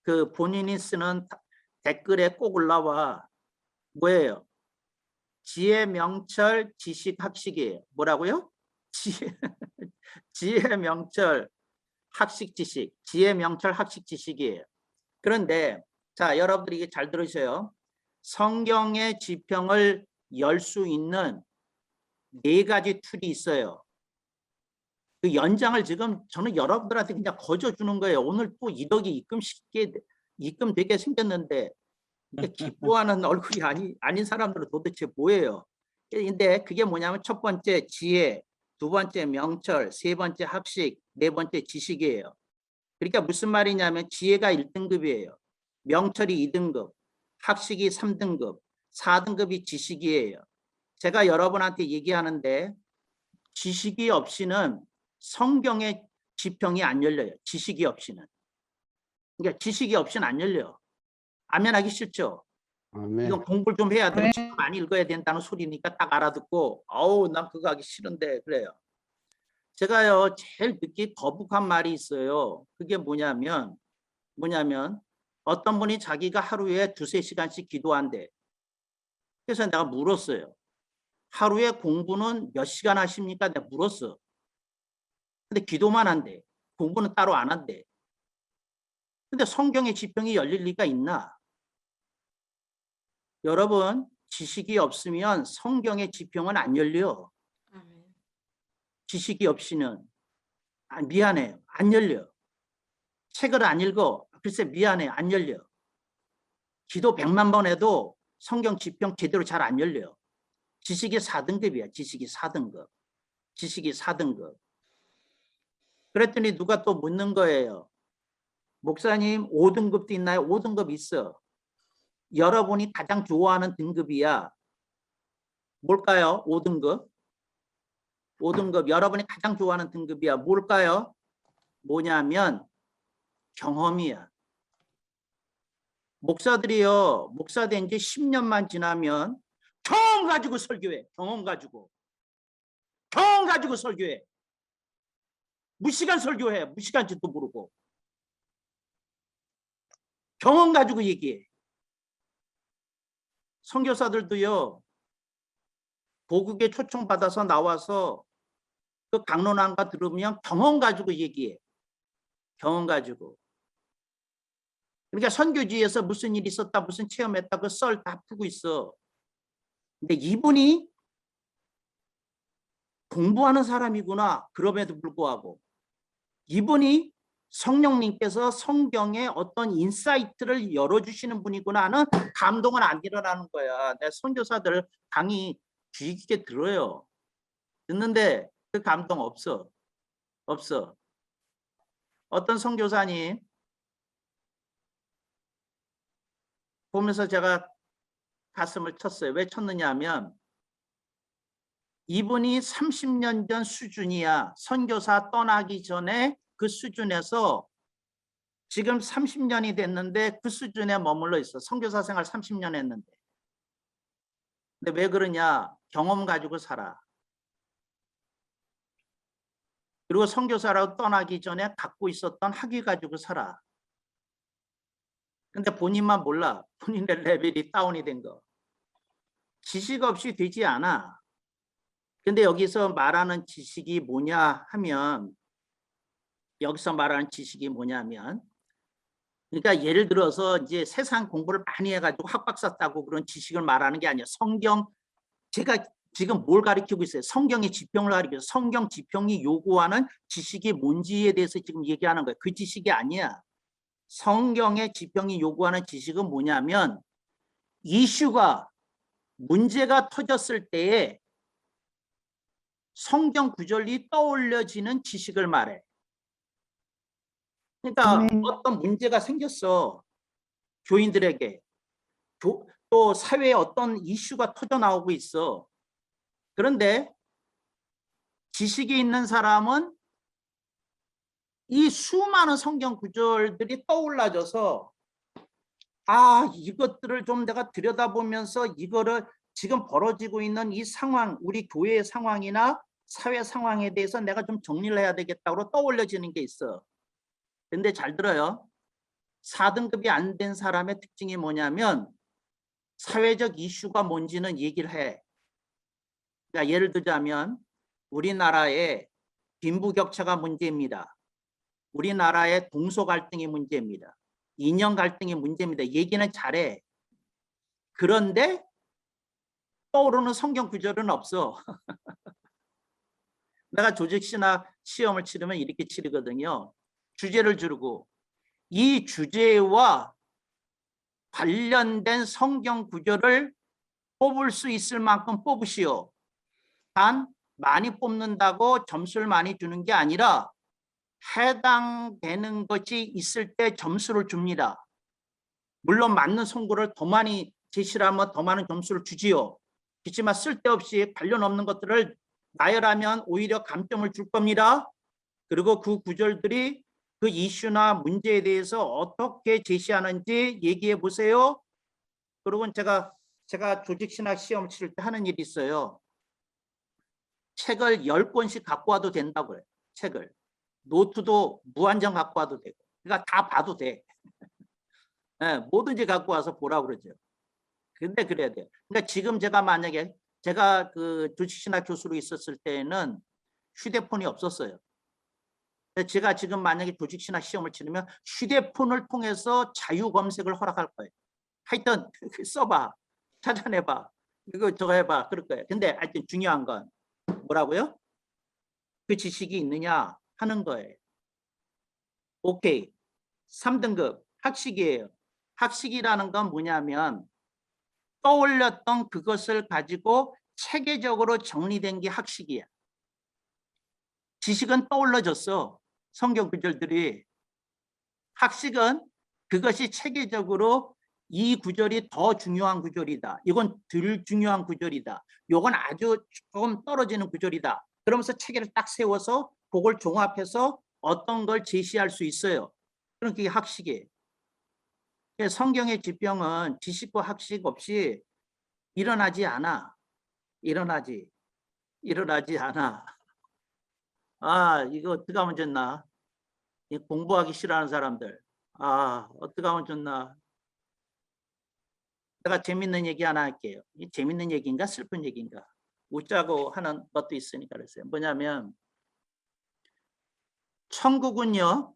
그 본인이 쓰는 댓글에 꼭 올라와. 뭐예요? 지혜, 명철, 지식, 학식이에요. 뭐라고요? 지혜, 명철, 학식, 지식. 지혜, 명철, 학식, 지식이에요. 그런데 자, 여러분들이 이게 잘 들으세요. 성경의 지평을 열 수 있는 4가지 툴이 있어요. 그 연장을 지금 저는 여러분들한테 그냥 거저 주는 거예요. 오늘 또 1억이 입금되게 생겼는데 기뻐하는 얼굴이 아닌 사람들은 도대체 뭐예요? 근데 그게 뭐냐면 첫 번째 지혜, 2번째 명철, 3번째 학식, 4번째 지식이에요. 그러니까 무슨 말이냐면 지혜가 1등급이에요. 명철이 2등급, 학식이 3등급, 4등급이 지식이에요. 제가 여러분한테 얘기하는데 지식이 없이는 성경의 지평이 안 열려요. 지식이 없이는. 그러니까 지식이 없이는 안 열려요. 아멘하기 싫죠? 아멘. 이건 공부를 좀 해야 되고 책 많이 읽어야 된다는 소리니까 딱 알아듣고 난 그거 하기 싫은데 그래요. 제가요 제일 듣기 거북한 말이 있어요. 그게 뭐냐면 어떤 분이 자기가 하루에 2-3시간씩 기도한대. 그래서 내가 물었어요. 하루에 공부는 몇 시간 하십니까? 내가 물었어. 근데 기도만 한대. 공부는 따로 안 한대. 근데 성경의 지평이 열릴 리가 있나? 여러분, 지식이 없으면 성경의 지평은 안 열려. 지식이 없이는 미안해요. 안 열려. 책을 안 읽어. 글쎄 미안해. 안 열려. 기도 100만 번 해도 성경 지평 제대로 잘 안 열려. 지식이 4등급이야. 지식이 4등급. 지식이 4등급. 그랬더니 누가 또 묻는 거예요. 목사님 5등급도 있나요? 5등급 있어. 여러분이 가장 좋아하는 등급이야. 뭘까요? 5등급. 5등급. 여러분이 가장 좋아하는 등급이야. 뭘까요? 뭐냐면 경험이야. 목사들이요. 목사 된 지 10년만 지나면 경험 가지고 설교해. 경험 가지고. 경험 가지고 설교해. 무시간 설교해. 무시간지도 모르고. 경험 가지고 얘기해. 선교사들도요. 보국에 초청받아서 나와서 그 강론한 거 들으면 경험 가지고 얘기해. 경험 가지고. 그러니까 선교지에서 무슨 일이 있었다, 무슨 체험했다, 그 썰 다 풀고 있어. 근데 이분이 공부하는 사람이구나. 그럼에도 불구하고 이분이 성령님께서 성경에 어떤 인사이트를 열어주시는 분이구나 하는 감동은 안 일어나는 거야. 내 선교사들 강의 귀 깊게 들어요. 듣는데 그 감동 없어. 없어. 어떤 선교사님 보면서 제가 가슴을 쳤어요. 왜 쳤느냐 하면 이분이 30년 전 수준이야. 선교사 떠나기 전에 그 수준에서 지금 30년이 됐는데 그 수준에 머물러 있어. 선교사 생활 30년 했는데. 근데 왜 그러냐? 경험 가지고 살아. 그리고 선교사라고 떠나기 전에 갖고 있었던 학위 가지고 살아. 근데 본인만 몰라. 본인의 레벨이 다운이 된 거. 지식 없이 되지 않아. 근데 여기서 말하는 지식이 뭐냐 하면 여기서 말하는 지식이 뭐냐면 그러니까 예를 들어서 이제 세상 공부를 많이 해가지고 학박사 따고 그런 지식을 말하는 게 아니야. 성경 제가 지금 뭘 가르치고 있어요? 성경의 지평을 가르치고 성경 지평이 요구하는 지식이 뭔지에 대해서 지금 얘기하는 거예요. 그 지식이 아니야. 성경의 지평이 요구하는 지식은 뭐냐면 이슈가 문제가 터졌을 때에 성경 구절이 떠올려지는 지식을 말해. 그러니까 어떤 문제가 생겼어. 교인들에게. 또 사회에 어떤 이슈가 터져 나오고 있어. 그런데 지식이 있는 사람은 이 수많은 성경 구절들이 떠올라져서 이것들을 좀 내가 들여다보면서 이거를 지금 벌어지고 있는 이 상황, 우리 교회의 상황이나 사회 상황에 대해서 내가 좀 정리를 해야 되겠다고 떠올려지는 게 있어. 근데 잘 들어요. 4등급이 안 된 사람의 특징이 뭐냐면 사회적 이슈가 뭔지는 얘기를 해. 그러니까 예를 들자면 우리나라의 빈부격차가 문제입니다. 우리나라의 동서 갈등이 문제입니다. 이념 갈등이 문제입니다. 얘기는 잘해. 그런데 떠오르는 성경 구절은 없어. 내가 조직신학 시험을 치르면 이렇게 치르거든요. 주제를 주르고 이 주제와 관련된 성경 구절을 뽑을 수 있을 만큼 뽑으시오. 단 많이 뽑는다고 점수를 많이 주는 게 아니라 해당되는 것이 있을 때 점수를 줍니다. 물론 맞는 송구를 더 많이 제시를 하면 더 많은 점수를 주지요. 그렇지만 쓸데없이 관련 없는 것들을 나열하면 오히려 감점을 줄 겁니다. 그리고 그 구절들이 그 이슈나 문제에 대해서 어떻게 제시하는지 얘기해 보세요. 그리고 제가 조직신학 시험 치를 때 하는 일이 있어요. 책을 10권씩 갖고 와도 된다고 그래요. 책을. 노트도 무한정 갖고 와도 되고. 그러니까 다 봐도 돼. 네, 뭐든지 갖고 와서 보라고 그러죠. 근데 그래야 돼요. 그러니까 지금 제가 만약에 제가 그 조직신학 교수로 있었을 때는 휴대폰이 없었어요. 제가 지금 만약에 조직신학 시험을 치르면 휴대폰을 통해서 자유 검색을 허락할 거예요. 하여튼 써봐. 찾아내봐. 이거 저거 해봐. 그럴 거예요. 근데 하여튼 중요한 건 뭐라고요? 그 지식이 있느냐 하는 거예요. 오케이. 3등급 학식이에요. 학식이라는 건 뭐냐면 떠올렸던 그것을 가지고 체계적으로 정리된 게 학식이야. 지식은 떠올라졌어. 성경 구절들이. 학식은 그것이 체계적으로 이 구절이 더 중요한 구절이다. 이건 덜 중요한 구절이다. 이건 아주 조금 떨어지는 구절이다. 그러면서 체계를 딱 세워서 그걸 종합해서 어떤 걸 제시할 수 있어요. 그런 게 학식이에요. 성경의 지평은 지식과 학식 없이 일어나지 않아. 일어나지 않아. 아, 이거 어떻게 하면 좋나? 공부하기 싫어하는 사람들. 아, 어떻게 하면 좋나? 내가 재밌는 얘기 하나 할게요. 이 재밌는 얘기인가 슬픈 얘기인가? 웃자고 하는 것도 있으니까 그랬어요. 뭐냐면 천국은요,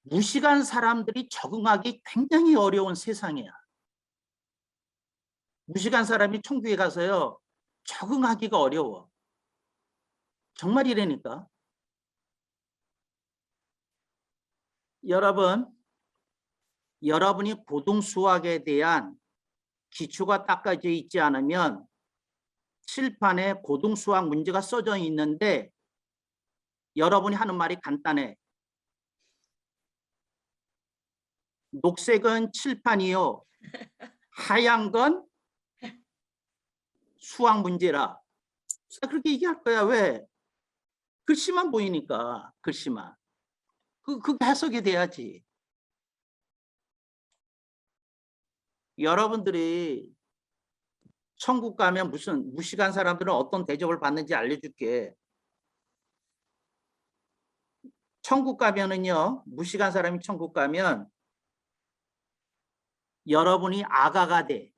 무식한 사람들이 적응하기 굉장히 어려운 세상이야. 무식한 사람이 천국에 가서요, 적응하기가 어려워. 정말 이래니까. 여러분이 고등수학에 대한 기초가 닦아져 있지 않으면 칠판에 고등수학 문제가 써져 있는데 여러분이 하는 말이 간단해. 녹색은 칠판이요. 하얀 건 수학 문제라. 그렇게 얘기할 거야. 왜? 글씨만 보이니까. 글씨만. 그 해석이 돼야지. 여러분들이 천국 가면 무슨 무식한 사람들은 어떤 대접을 받는지 알려줄게. 천국 가면은요, 무식한 사람이 천국 가면 여러분이 아가가 돼.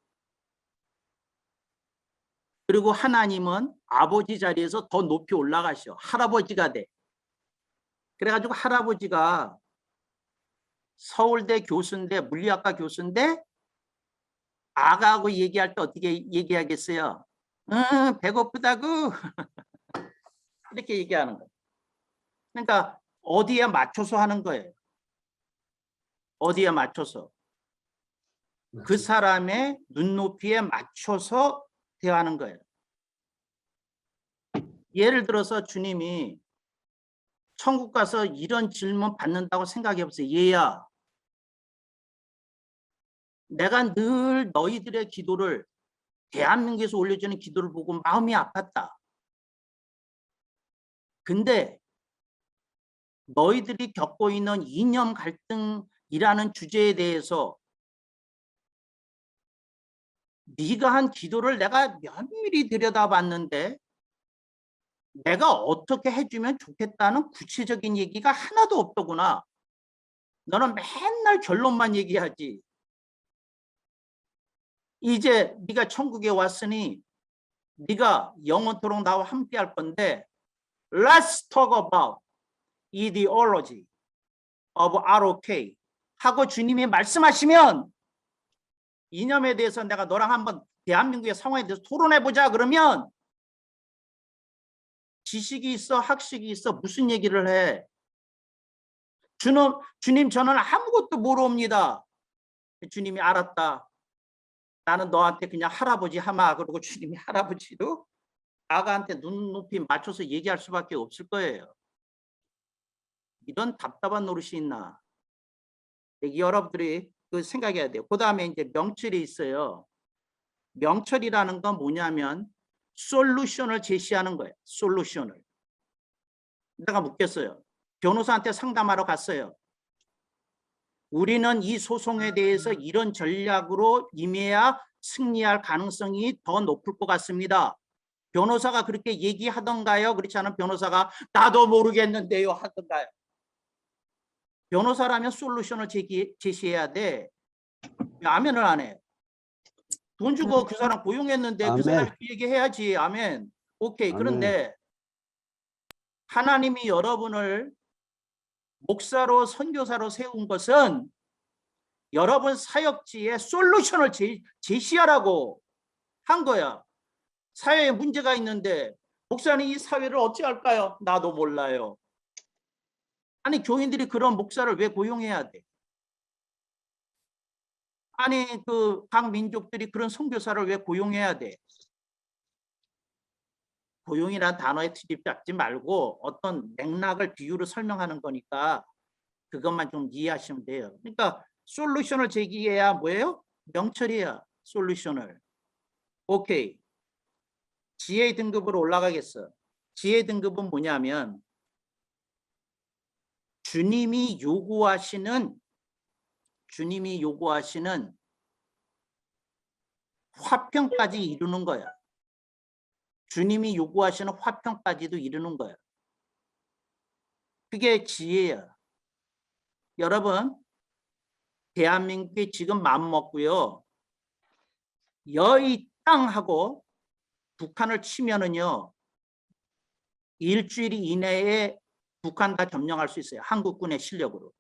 그리고 하나님은 아버지 자리에서 더 높이 올라가셔. 할아버지가 돼. 그래가지고 할아버지가 서울대 교수인데, 물리학과 교수인데 아가하고 얘기할 때 어떻게 얘기하겠어요? 배고프다고. 이렇게 얘기하는 거예요. 그러니까 어디에 맞춰서 하는 거예요. 어디에 맞춰서. 그 사람의 눈높이에 맞춰서 대화하는 거예요. 예를 들어서 주님이 천국 가서 이런 질문 받는다고 생각해 보세요. 얘야, 내가 늘 너희들의 기도를, 대한민국에서 올려주는 기도를 보고 마음이 아팠다. 근데 너희들이 겪고 있는 이념 갈등이라는 주제에 대해서 네가 한 기도를 내가 면밀히 들여다봤는데 내가 어떻게 해주면 좋겠다는 구체적인 얘기가 하나도 없더구나. 너는 맨날 결론만 얘기하지. 이제 네가 천국에 왔으니 네가 영원토록 나와 함께 할 건데 Let's talk about ideology of ROK 하고 주님이 말씀하시면 이념에 대해서 내가 너랑 한번 대한민국의 상황에 대해서 토론해보자 그러면 지식이 있어 학식이 있어 무슨 얘기를 해. 주님 저는 아무것도 모릅니다. 주님이 알았다. 나는 너한테 그냥 할아버지 하마. 그러고 주님이 할아버지도 아가한테 눈높이 맞춰서 얘기할 수밖에 없을 거예요. 이런 답답한 노릇이 있나. 여러분들이 그 생각해야 돼요. 그 다음에 이제 명철이 있어요. 명철이라는 건 뭐냐면 솔루션을 제시하는 거예요. 솔루션을. 내가 묻겠어요. 변호사한테 상담하러 갔어요. 우리는 이 소송에 대해서 이런 전략으로 임해야 승리할 가능성이 더 높을 것 같습니다. 변호사가 그렇게 얘기하던가요? 그렇지 않은 변호사가 나도 모르겠는데요 하던가요? 변호사라면 솔루션을 제시해야 돼. 아멘을 안 해. 돈 주고 그 사람 고용했는데 그 사람이 그 얘기해야지. 아멘. 오케이. 그런데 하나님이 여러분을 목사로 선교사로 세운 것은 여러분 사역지에 솔루션을 제시하라고 한 거야. 사회에 문제가 있는데 목사님 이 사회를 어찌할까요? 나도 몰라요. 아니 교인들이 그런 목사를 왜 고용해야 돼? 아니 그 각 민족들이 그런 선교사를 왜 고용해야 돼? 고용이란 단어에 투집잡지 말고 어떤 맥락을 비유로 설명하는 거니까 그것만 좀 이해하시면 돼요. 그러니까 솔루션을 제기해야 뭐예요? 명철이야. 솔루션을. 오케이. 지혜 등급으로 올라가겠어. 지혜 등급은 뭐냐면 주님이 요구하시는 화평까지 이루는 거야. 주님이 요구하시는 화평까지도 이루는 거야. 그게 지혜야. 여러분, 대한민국이 지금 마음먹고요. 여의 땅하고 북한을 치면은요. 일주일 이내에 북한 다 점령할 수 있어요. 한국군의 실력으로.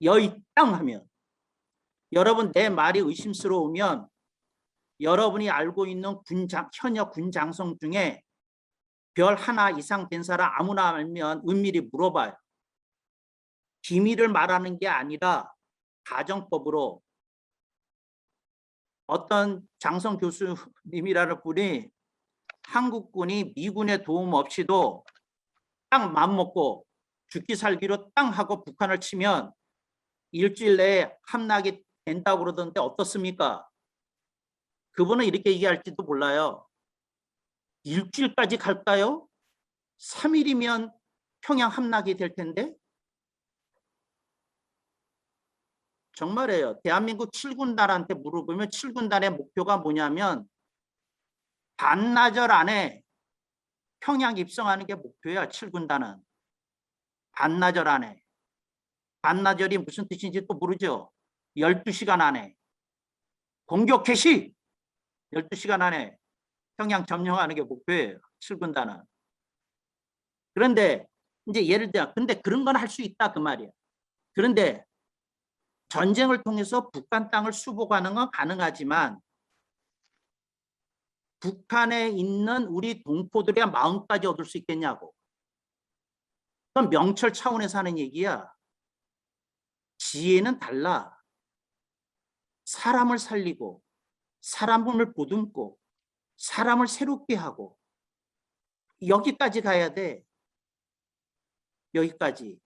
여의 땅 하면. 여러분, 내 말이 의심스러우면 여러분이 알고 있는 현역 군 장성 중에 별 하나 이상 된 사람 아무나 알면 은밀히 물어봐요. 비밀을 말하는 게 아니라 가정법으로. 어떤 장성 교수님이라는 분이 한국군이 미군의 도움 없이도 딱 맘먹고 죽기 살기로 땅 하고 북한을 치면 일주일 내에 함락이 된다고 그러던데 어떻습니까? 그분은 이렇게 얘기할지도 몰라요. 일주일까지 갈까요? 3일이면 평양 함락이 될 텐데. 정말이에요. 대한민국 7군단한테 물어보면 7군단의 목표가 뭐냐면 반나절 안에 평양 입성하는 게 목표야. 7군단은. 반나절 안에. 반나절이 무슨 뜻인지 또 모르죠. 12시간 안에. 공격 개시! 12시간 안에 평양 점령하는 게 목표예요. 7군단은. 그런데 이제 예를 들어 근데 그런 건 할 수 있다 그 말이야. 그런데 전쟁을 통해서 북한 땅을 수복하는 건 가능하지만 북한에 있는 우리 동포들의 마음까지 얻을 수 있겠냐고. 그건 명철 차원에서 하는 얘기야. 지혜는 달라. 사람을 살리고 사람을 보듬고 사람을 새롭게 하고 여기까지 가야 돼. 여기까지.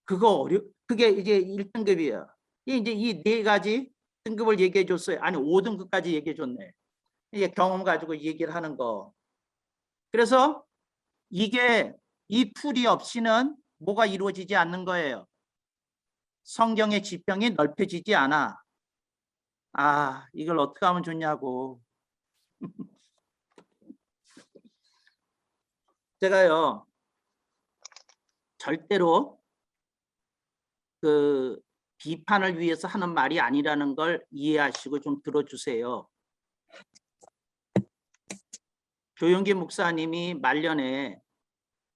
그게 이제 1등급이야. 이제 이 네 가지 등급을 얘기해 줬어요. 아니 5등급까지 얘기해 줬네. 이게 경험 가지고 얘기를 하는 거. 그래서 이게 이 풀이 없이는 뭐가 이루어지지 않는 거예요. 성경의 지평이 넓혀지지 않아. 아, 이걸 어떻게 하면 좋냐고. 제가요, 절대로 그 비판을 위해서 하는 말이 아니라는 걸 이해하시고 좀 들어주세요. 조용기 목사님이 말년에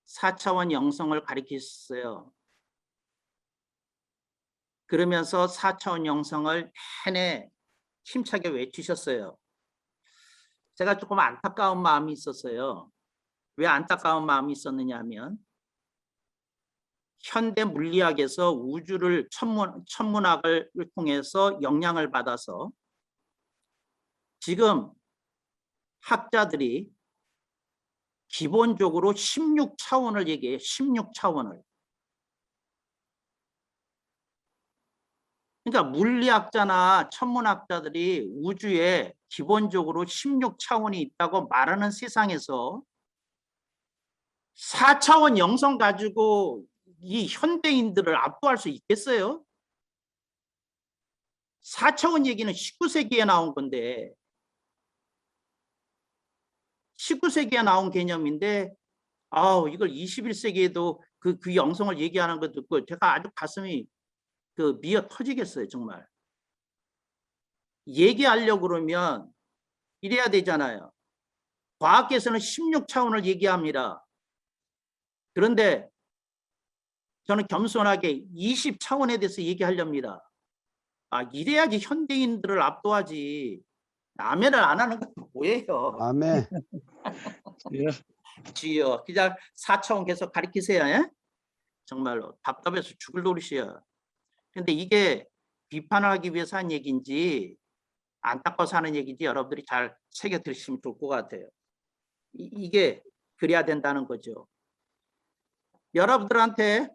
4차원 영성을 가르치셨어요. 그러면서 4차원 영성을 내내 힘차게 외치셨어요. 제가 조금 안타까운 마음이 있었어요. 왜 안타까운 마음이 있었느냐 하면 현대 물리학에서 우주를 천문학을 통해서 영향을 받아서 지금 학자들이 기본적으로 16차원을 얘기해요. 16차원을. 그러니까 물리학자나 천문학자들이 우주에 기본적으로 16차원이 있다고 말하는 세상에서 4차원 영성 가지고 이 현대인들을 압도할 수 있겠어요? 4차원 얘기는 19세기에 나온 건데 19세기에 나온 개념인데 이걸 21세기에도 그 영성을 얘기하는 거 듣고 제가 아주 가슴이 미어 터지겠어요. 정말. 얘기하려고 그러면 이래야 되잖아요. 과학계에서는 16차원을 얘기합니다. 그런데 저는 겸손하게 20차원에 대해서 얘기하렵니다. 이래야지 현대인들을 압도하지. 아멘을 안 하는 것도 뭐예요. 아멘. 주여. 그냥 4차원 계속 가르치세요. 예? 정말로 답답해서 죽을 노릇이야. 근데 이게 비판을 하기 위해서 한 얘기인지 안타까워서 하는 얘기인지 여러분들이 잘 새겨 들으시면 좋을 것 같아요. 이게 그래야 된다는 거죠. 여러분들한테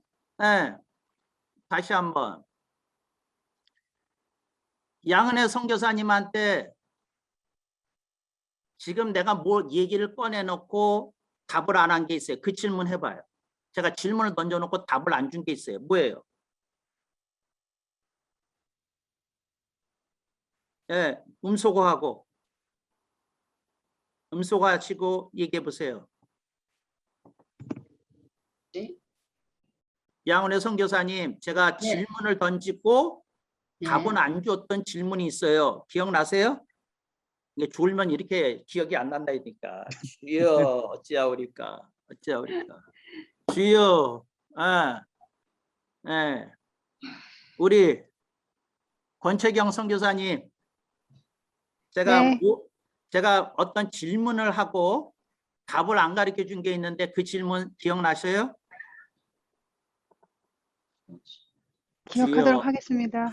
다시 한번 양은혜 선교사님한테 지금 내가 뭐 얘기를 꺼내놓고 답을 안 한 게 있어요. 그 질문 해봐요. 제가 질문을 던져놓고 답을 안 준 게 있어요. 뭐예요? 예, 음소거하고 음소거하시고 얘기해 보세요. 네? 양은혜 선교사님, 제가 네. 질문을 던지고 네. 답은 안 줬던 질문이 있어요. 기억나세요? 이게 졸면 이렇게 기억이 안 난다니까. 주여 어찌하오리까, 어찌하오리까. 주여, 우리 권채경 선교사님, 제가 네. 제가 어떤 질문을 하고 답을 안 가르쳐 준 게 있는데 그 질문 기억나셔요? 기억하도록 주여. 하겠습니다.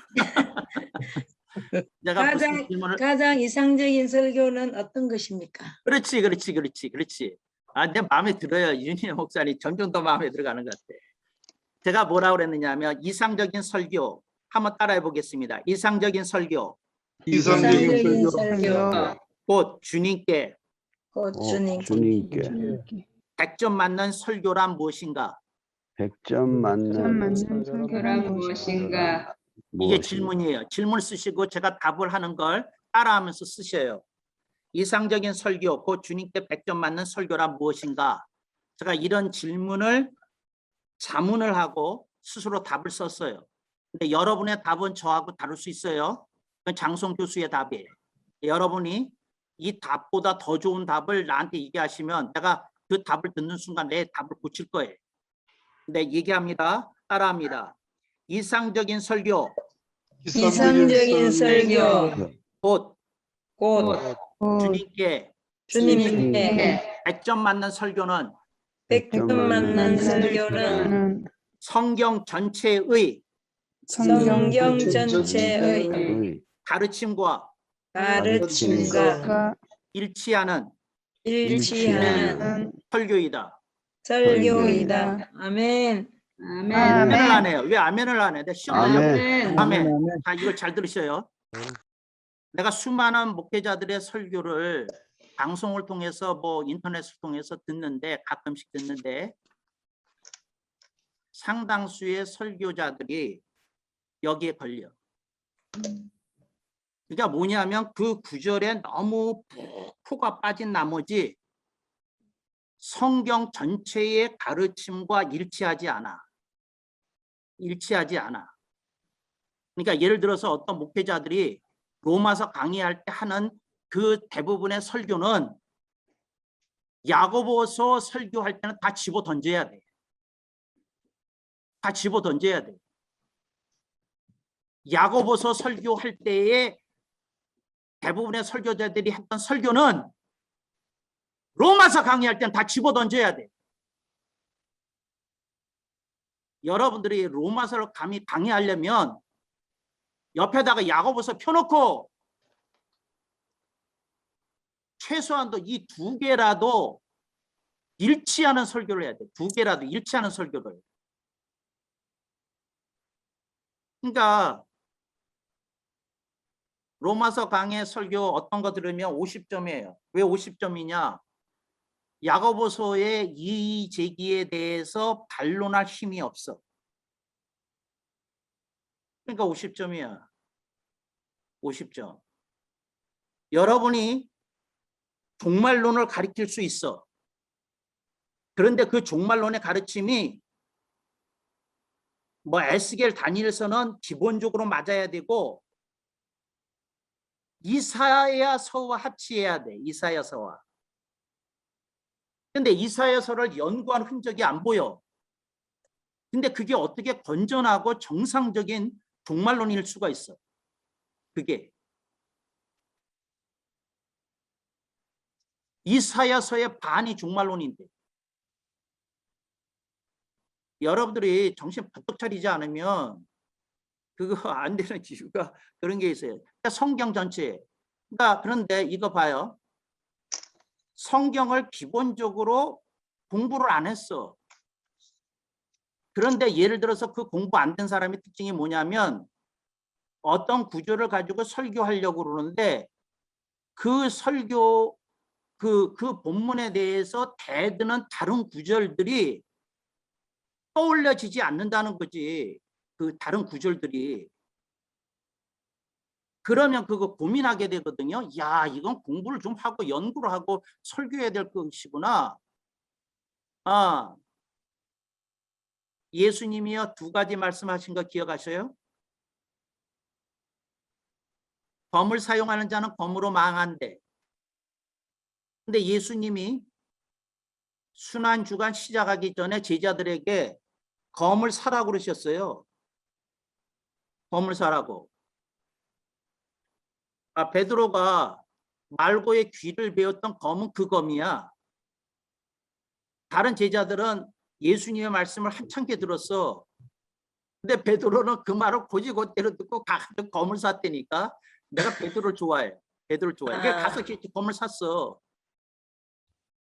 내가 무슨 질문을 가장 이상적인 설교는 어떤 것입니까? 그렇지. 아, 내 마음에 들어요. 윤희 목사님 점점 더 마음에 들어가는 것 같아. 제가 뭐라고 그랬느냐면 이상적인 설교 한번 따라해 보겠습니다. 이상적인 설교 이상적인 설교. 곧 주님께 곧 주님께. 주님께 주님께 100점 맞는 설교란 무엇인가? 100점 맞는 맞는 설교란 설교란 무엇인가? 이게 질문이에요. 질문 쓰시고 제가 답을 하는 걸 따라하면서 쓰셔요. 이상적인 설교, 곧 주님께 100점 맞는 설교란 무엇인가? 제가 이런 질문을 자문을 하고 스스로 답을 썼어요. 근데 여러분의 답은 저하고 다를 수 있어요. 그건 장송 교수의 답이에요. 여러분이 이 답보다 더 좋은 답을 나한테 얘기하시면 내가 그 답을 듣는 순간 내 답을 고칠 거예요. 근데 얘기합니다. 따라합니다. 이상적인 설교, 이상적인 설교. 곧 곧 주님께 주님께 100점 맞는 설교는 100점 맞는 설교는 설교는 성경 전체의 성경 성경 전체의 의 가르침과 가르침과 일치하는 일치하는 설교이다. 설교이다. 아멘. 아멘. 아멘을 안 해요. 왜 아멘을 안 해? 내가 시험 아멘. 아멘. 자, 이걸 잘 들으셔요. 내가 수많은 목회자들의 설교를 방송을 통해서 뭐 인터넷을 통해서 듣는데 가끔씩 듣는데 상당수의 설교자들이 여기에 걸려. 그러니까 뭐냐면 그 구절에 너무 푹 코가 빠진 나머지 성경 전체의 가르침과 일치하지 않아. 그러니까 예를 들어서 어떤 목회자들이 로마서 강의할 때 하는 그 대부분의 설교는 야고보서 설교할 때는 다 집어 던져야 돼. 다 집어 던져야 돼. 야고보서 설교할 때에 대부분의 설교자들이 했던 설교는 로마서 강의할 때는 다 집어 던져야 돼. 여러분들이 로마서를 감히 강의하려면 옆에다가 야고보서 펴놓고 최소한도 이 두 개라도 일치하는 설교를 해야 돼. 두 개라도 일치하는 설교를. 그러니까 로마서 강의 설교 어떤 거 들으면 50점이에요. 왜 50점이냐? 야고보서의 이의 제기에 대해서 반론할 힘이 없어. 그러니까 50점이야. 50점. 여러분이 종말론을 가리킬 수 있어. 그런데 그 종말론의 가르침이 뭐 에스겔 다니엘서는 기본적으로 맞아야 되고 이사야서와 합치해야 돼. 이사야서와. 근데 이사야서를 연구한 흔적이 안 보여. 근데 그게 어떻게 건전하고 정상적인 종말론일 수가 있어. 그게. 이사야서의 반이 종말론인데. 여러분들이 정신 바짝 차리지 않으면 그거 안 되는 이유가 그런 게 있어요. 그러니까 성경 전체. 그러니까 그런데 이거 봐요. 성경을 기본적으로 공부를 안 했어. 그런데 예를 들어서 그 공부 안 된 사람의 특징이 뭐냐면 어떤 구조를 가지고 설교하려고 그러는데 그 설교 그 본문에 대해서 대드는 다른 구절들이 떠올려지지 않는다는 거지. 그 다른 구절들이. 그러면 그거 고민하게 되거든요. 야, 이건 공부를 좀 하고 연구를 하고 설교해야 될 것이구나. 아, 예수님이요 2가지 말씀하신 거 기억하셔요? 검을 사용하는 자는 검으로 망한대. 근데 예수님이 순환주간 시작하기 전에 제자들에게 검을 사라고 그러셨어요. 검을 사라고. 베드로가 말고의 귀를 베었던 검은 그 검이야. 다른 제자들은 예수님의 말씀을 한참게 들었어. 근데 베드로는 그 말을 곧이곧대로 듣고 가서 검을 샀다니까. 내가 베드로를 좋아해. 베드로를 좋아해. 그러니까 가서 검을 샀어.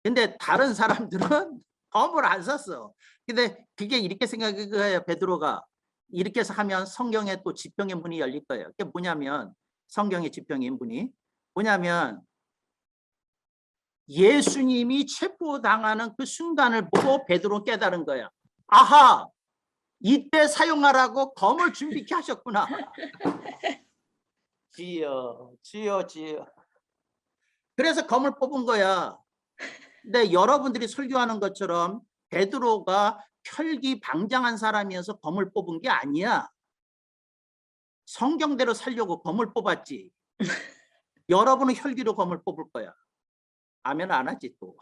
근데 다른 사람들은 검을 안 샀어. 근데 그게 이렇게 생각한 거예요. 베드로가 이렇게 해서 하면 성경에 또 지평의 문이 열릴 거예요. 그게 뭐냐면 성경의 지평의 문이 뭐냐면 예수님이 체포당하는 그 순간을 보고 베드로 깨달은 거야. 아하, 이때 사용하라고 검을 준비케 하셨구나. 지요, 지요, 지요. 그래서 검을 뽑은 거야. 근데 여러분들이 설교하는 것처럼 베드로가 혈기방장한 사람이어서 검을 뽑은 게 아니야. 성경대로 살려고 검을 뽑았지. 여러분은 혈기로 검을 뽑을 거야. 아멘 안 하지 또.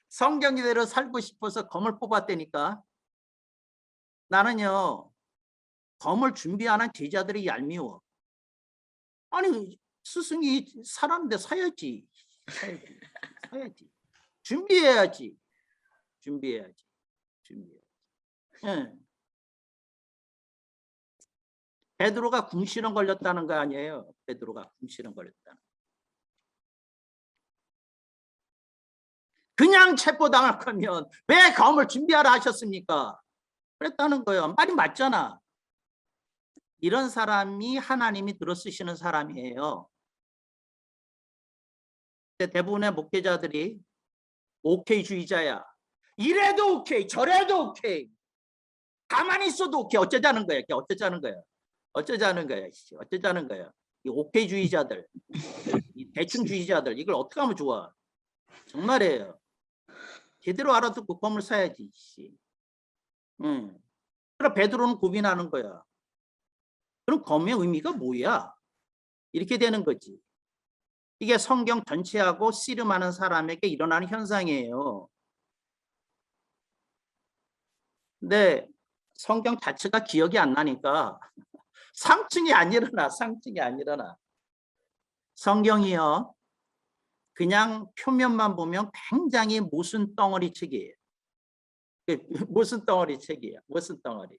성경대로 살고 싶어서 검을 뽑았다니까. 나는요. 검을 준비하는 제자들이 얄미워. 아니 스승이 사라는데 사야지. 사야지. 준비해야지. 준비해야지. 예. 베드로가 궁시렁 걸렸다는 거 아니에요. 베드로가 궁시렁 걸렸다는. 그냥 체포당할 거면 왜 검을 준비하라 하셨습니까? 그랬다는 거예요. 말이 맞잖아. 이런 사람이 하나님이 들어쓰시는 사람이에요. 대부분의 목회자들이 오케이주의자야. 이래도 오케이, 저래도 오케이. 가만히 있어도 오케이. 어쩌자는 거야. 어쩌자는 거야. 어쩌자는 거야. 어쩌자는 거야. 이 오케이주의자들, 이 대충주의자들 이걸 어떻게 하면 좋아? 정말이에요. 제대로 알아듣고 검을 사야지. 그럼 베드로는 고민하는 거야. 그럼 검의 의미가 뭐야? 이렇게 되는 거지. 이게 성경 전체하고 씨름하는 사람에게 일어나는 현상이에요. 근데 성경 자체가 기억이 안 나니까 상충이 안 일어나. 상충이 안 일어나. 성경이요. 그냥 표면만 보면 굉장히 모순 덩어리 책이에요. 무슨 덩어리 책이에요. 무슨 덩어리.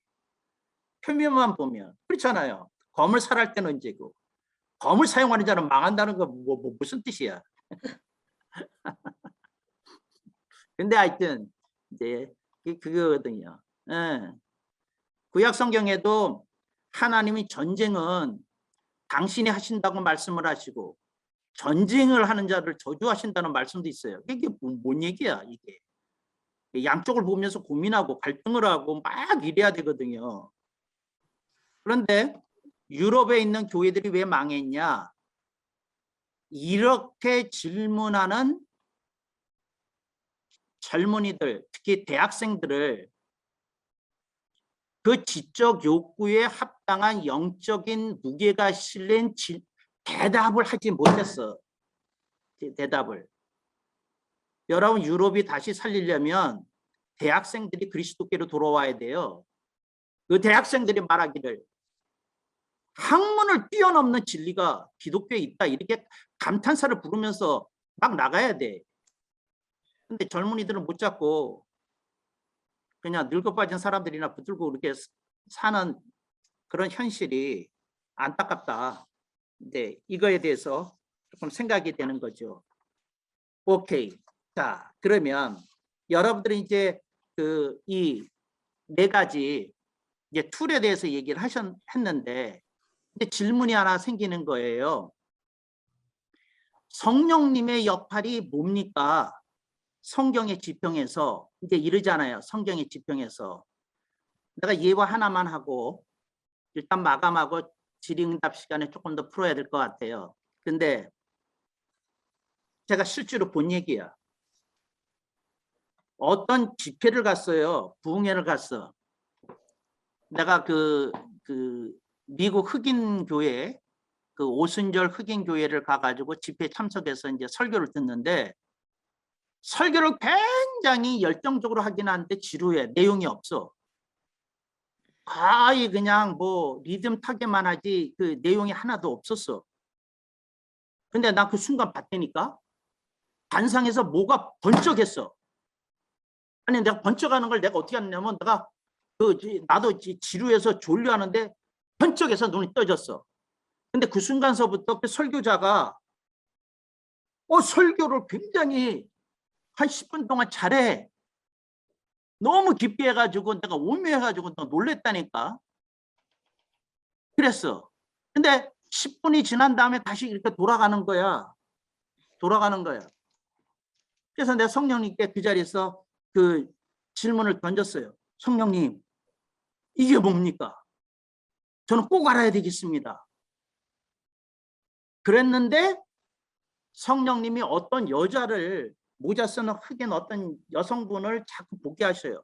표면만 보면 그렇잖아요. 검을 살할 때는 언제고 검을 사용하는 자는 망한다는 거 무슨 뜻이야. 근데 하여튼 이제 그거거든요. 예. 구약 성경에도 하나님이 전쟁은 당신이 하신다고 말씀을 하시고 전쟁을 하는 자를 저주하신다는 말씀도 있어요. 이게 뭔 얘기야 이게. 양쪽을 보면서 고민하고 갈등을 하고 막 이래야 되거든요. 그런데 유럽에 있는 교회들이 왜 망했냐? 이렇게 질문하는 젊은이들, 특히 대학생들을 그 지적 욕구에 합당한 영적인 무게가 실린 대답을 하지 못했어. 대답을. 여러분 유럽이 다시 살리려면 대학생들이 그리스도께로 돌아와야 돼요. 그 대학생들이 말하기를 학문을 뛰어넘는 진리가 기독교에 있다 이렇게 감탄사를 부르면서 막 나가야 돼. 근데 젊은이들은 못 잡고 그냥 늙어 빠진 사람들이나 붙들고 그렇게 사는 그런 현실이 안타깝다. 근데 이거에 대해서 조금 생각이 되는 거죠. 오케이. 자, 그러면 여러분들이 이제 이 4가지 이제 툴에 대해서 얘기를 했는데 근데 질문이 하나 생기는 거예요. 성령님의 역할이 뭡니까? 성경의 지평에서 이제 이러잖아요. 성경의 지평에서 내가 예화 하나만 하고 일단 마감하고 질의응답 시간에 조금 더 풀어야 될 것 같아요. 근데 제가 실제로 본 얘기야. 어떤 집회를 갔어요. 부흥회를 갔어. 내가 그 미국 흑인 교회 그 오순절 흑인 교회를 가가지고 집회 참석해서 이제 설교를 듣는데 설교를 굉장히 열정적으로 하긴 하는데 지루해. 내용이 없어. 거의 그냥 뭐 리듬 타기만 하지 그 내용이 하나도 없었어. 근데 나 그 순간 봤다니까 반상에서 뭐가 번쩍했어. 아니 내가 번쩍하는 걸 내가 어떻게 하냐면 내가 나도 지루해서 졸려하는데 번쩍해서 눈이 떠졌어. 근데 그 순간서부터 그 설교자가 설교를 굉장히 한 10분 동안 잘해. 너무 깊게 해가지고 내가 오묘해가지고 또 놀랬다니까. 그랬어. 근데 10분이 지난 다음에 다시 이렇게 돌아가는 거야. 돌아가는 거야. 그래서 내가 성령님께 그 자리에서 그 질문을 던졌어요. 성령님, 이게 뭡니까? 저는 꼭 알아야 되겠습니다. 그랬는데 성령님이 어떤 여자를 모자 쓰는 흑인 어떤 여성분을 자꾸 보게 하셔요.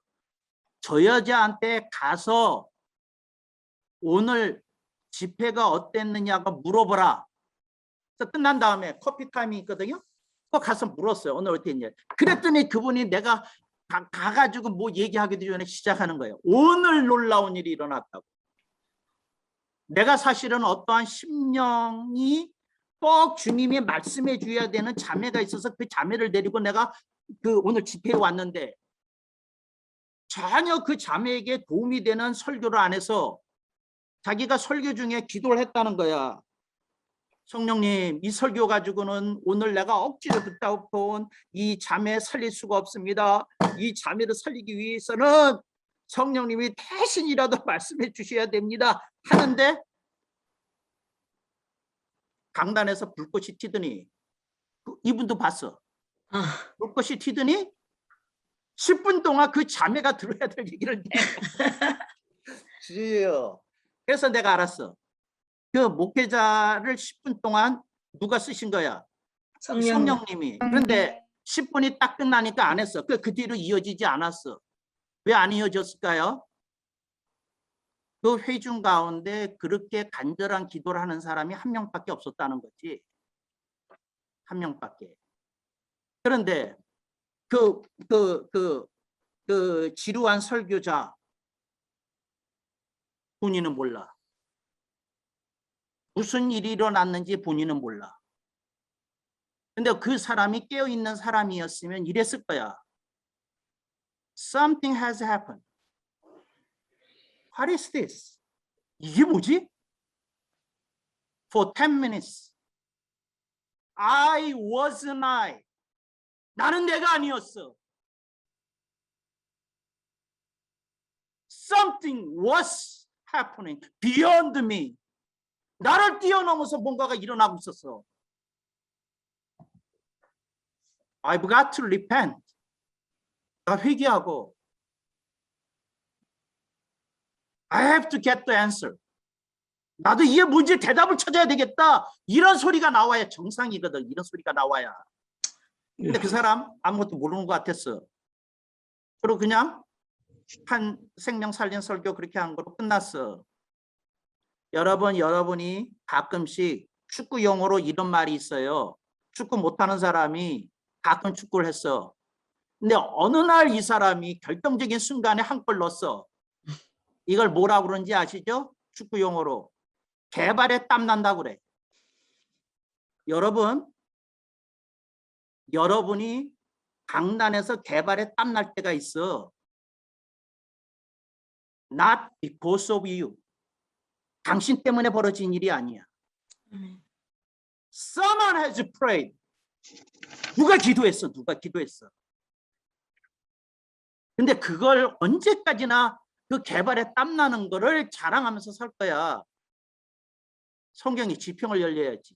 저 여자한테 가서 오늘 집회가 어땠느냐고 물어보라. 그래서 끝난 다음에 커피 타임이 있거든요. 또 가서 물었어요. 오늘 어땠냐. 그랬더니 그분이 내가 가가지고 뭐 얘기하기도 전에 시작하는 거예요. 오늘 놀라운 일이 일어났다고. 내가 사실은 어떠한 심령이 꼭 주님이 말씀해 줘야 되는 자매가 있어서 그 자매를 데리고 내가 오늘 집회에 왔는데 전혀 그 자매에게 도움이 되는 설교를 안 해서 자기가 설교 중에 기도를 했다는 거야. 성령님, 이 설교 가지고는 오늘 내가 억지로 붙잡아온 이 자매 살릴 수가 없습니다. 이 자매를 살리기 위해서는 성령님이 대신이라도 말씀해 주셔야 됩니다. 하는데 강단에서 불꽃이 튀더니 이분도 봤어. 불꽃이 튀더니 10분 동안 그 자매가 들어야 될 얘기를 주요. 그래서 내가 알았어. 그 목회자를 10분 동안 누가 쓰신 거야? 성령님이. 그런데 10분이 딱 끝나니까 안 했어. 그 뒤로 이어지지 않았어. 왜 안 이어졌을까요? 그 회중 가운데 그렇게 간절한 기도를 하는 사람이 한 명밖에 없었다는 거지. 한 명밖에. 그런데 그 지루한 설교자 본인은 몰라. 무슨 일이 일어났는지 본인은 몰라. 근데 그 사람이 깨어있는 사람이었으면 이랬을 거야. Something has happened. What is this? 이게 뭐지? For 10 minutes. I wasn't I. 나는 내가 아니었어. Something was happening beyond me. 나를 뛰어넘어서 뭔가가 일어나고 있었어. I've got to repent. 나 회개하고 I have to get the answer. 나도 이게 뭔지 대답을 찾아야 되겠다. 이런 소리가 나와야 정상이거든. 이런 소리가 나와야. 근데 그 사람 아무것도 모르는 것 같았어. 그리고 그냥 한 생명 살린 설교 그렇게 한 거로 끝났어. 여러분이 가끔씩 축구 용어로 이런 말이 있어요. 축구 못하는 사람이 가끔 축구를 했어. 근데 어느 날 이 사람이 결정적인 순간에 한 골 넣었어. 이걸 뭐라고 그러는지 아시죠? 축구 용어로. 개발에 땀 난다고 그래. 여러분이 강단에서 개발에 땀 날 때가 있어. Not because of you. 당신 때문에 벌어진 일이 아니야. Someone has prayed. 누가 기도했어. 누가 기도했어. 근데 그걸 언제까지나 그 개발에 땀나는 거를 자랑하면서 살 거야. 성경이 지평을 열려야지.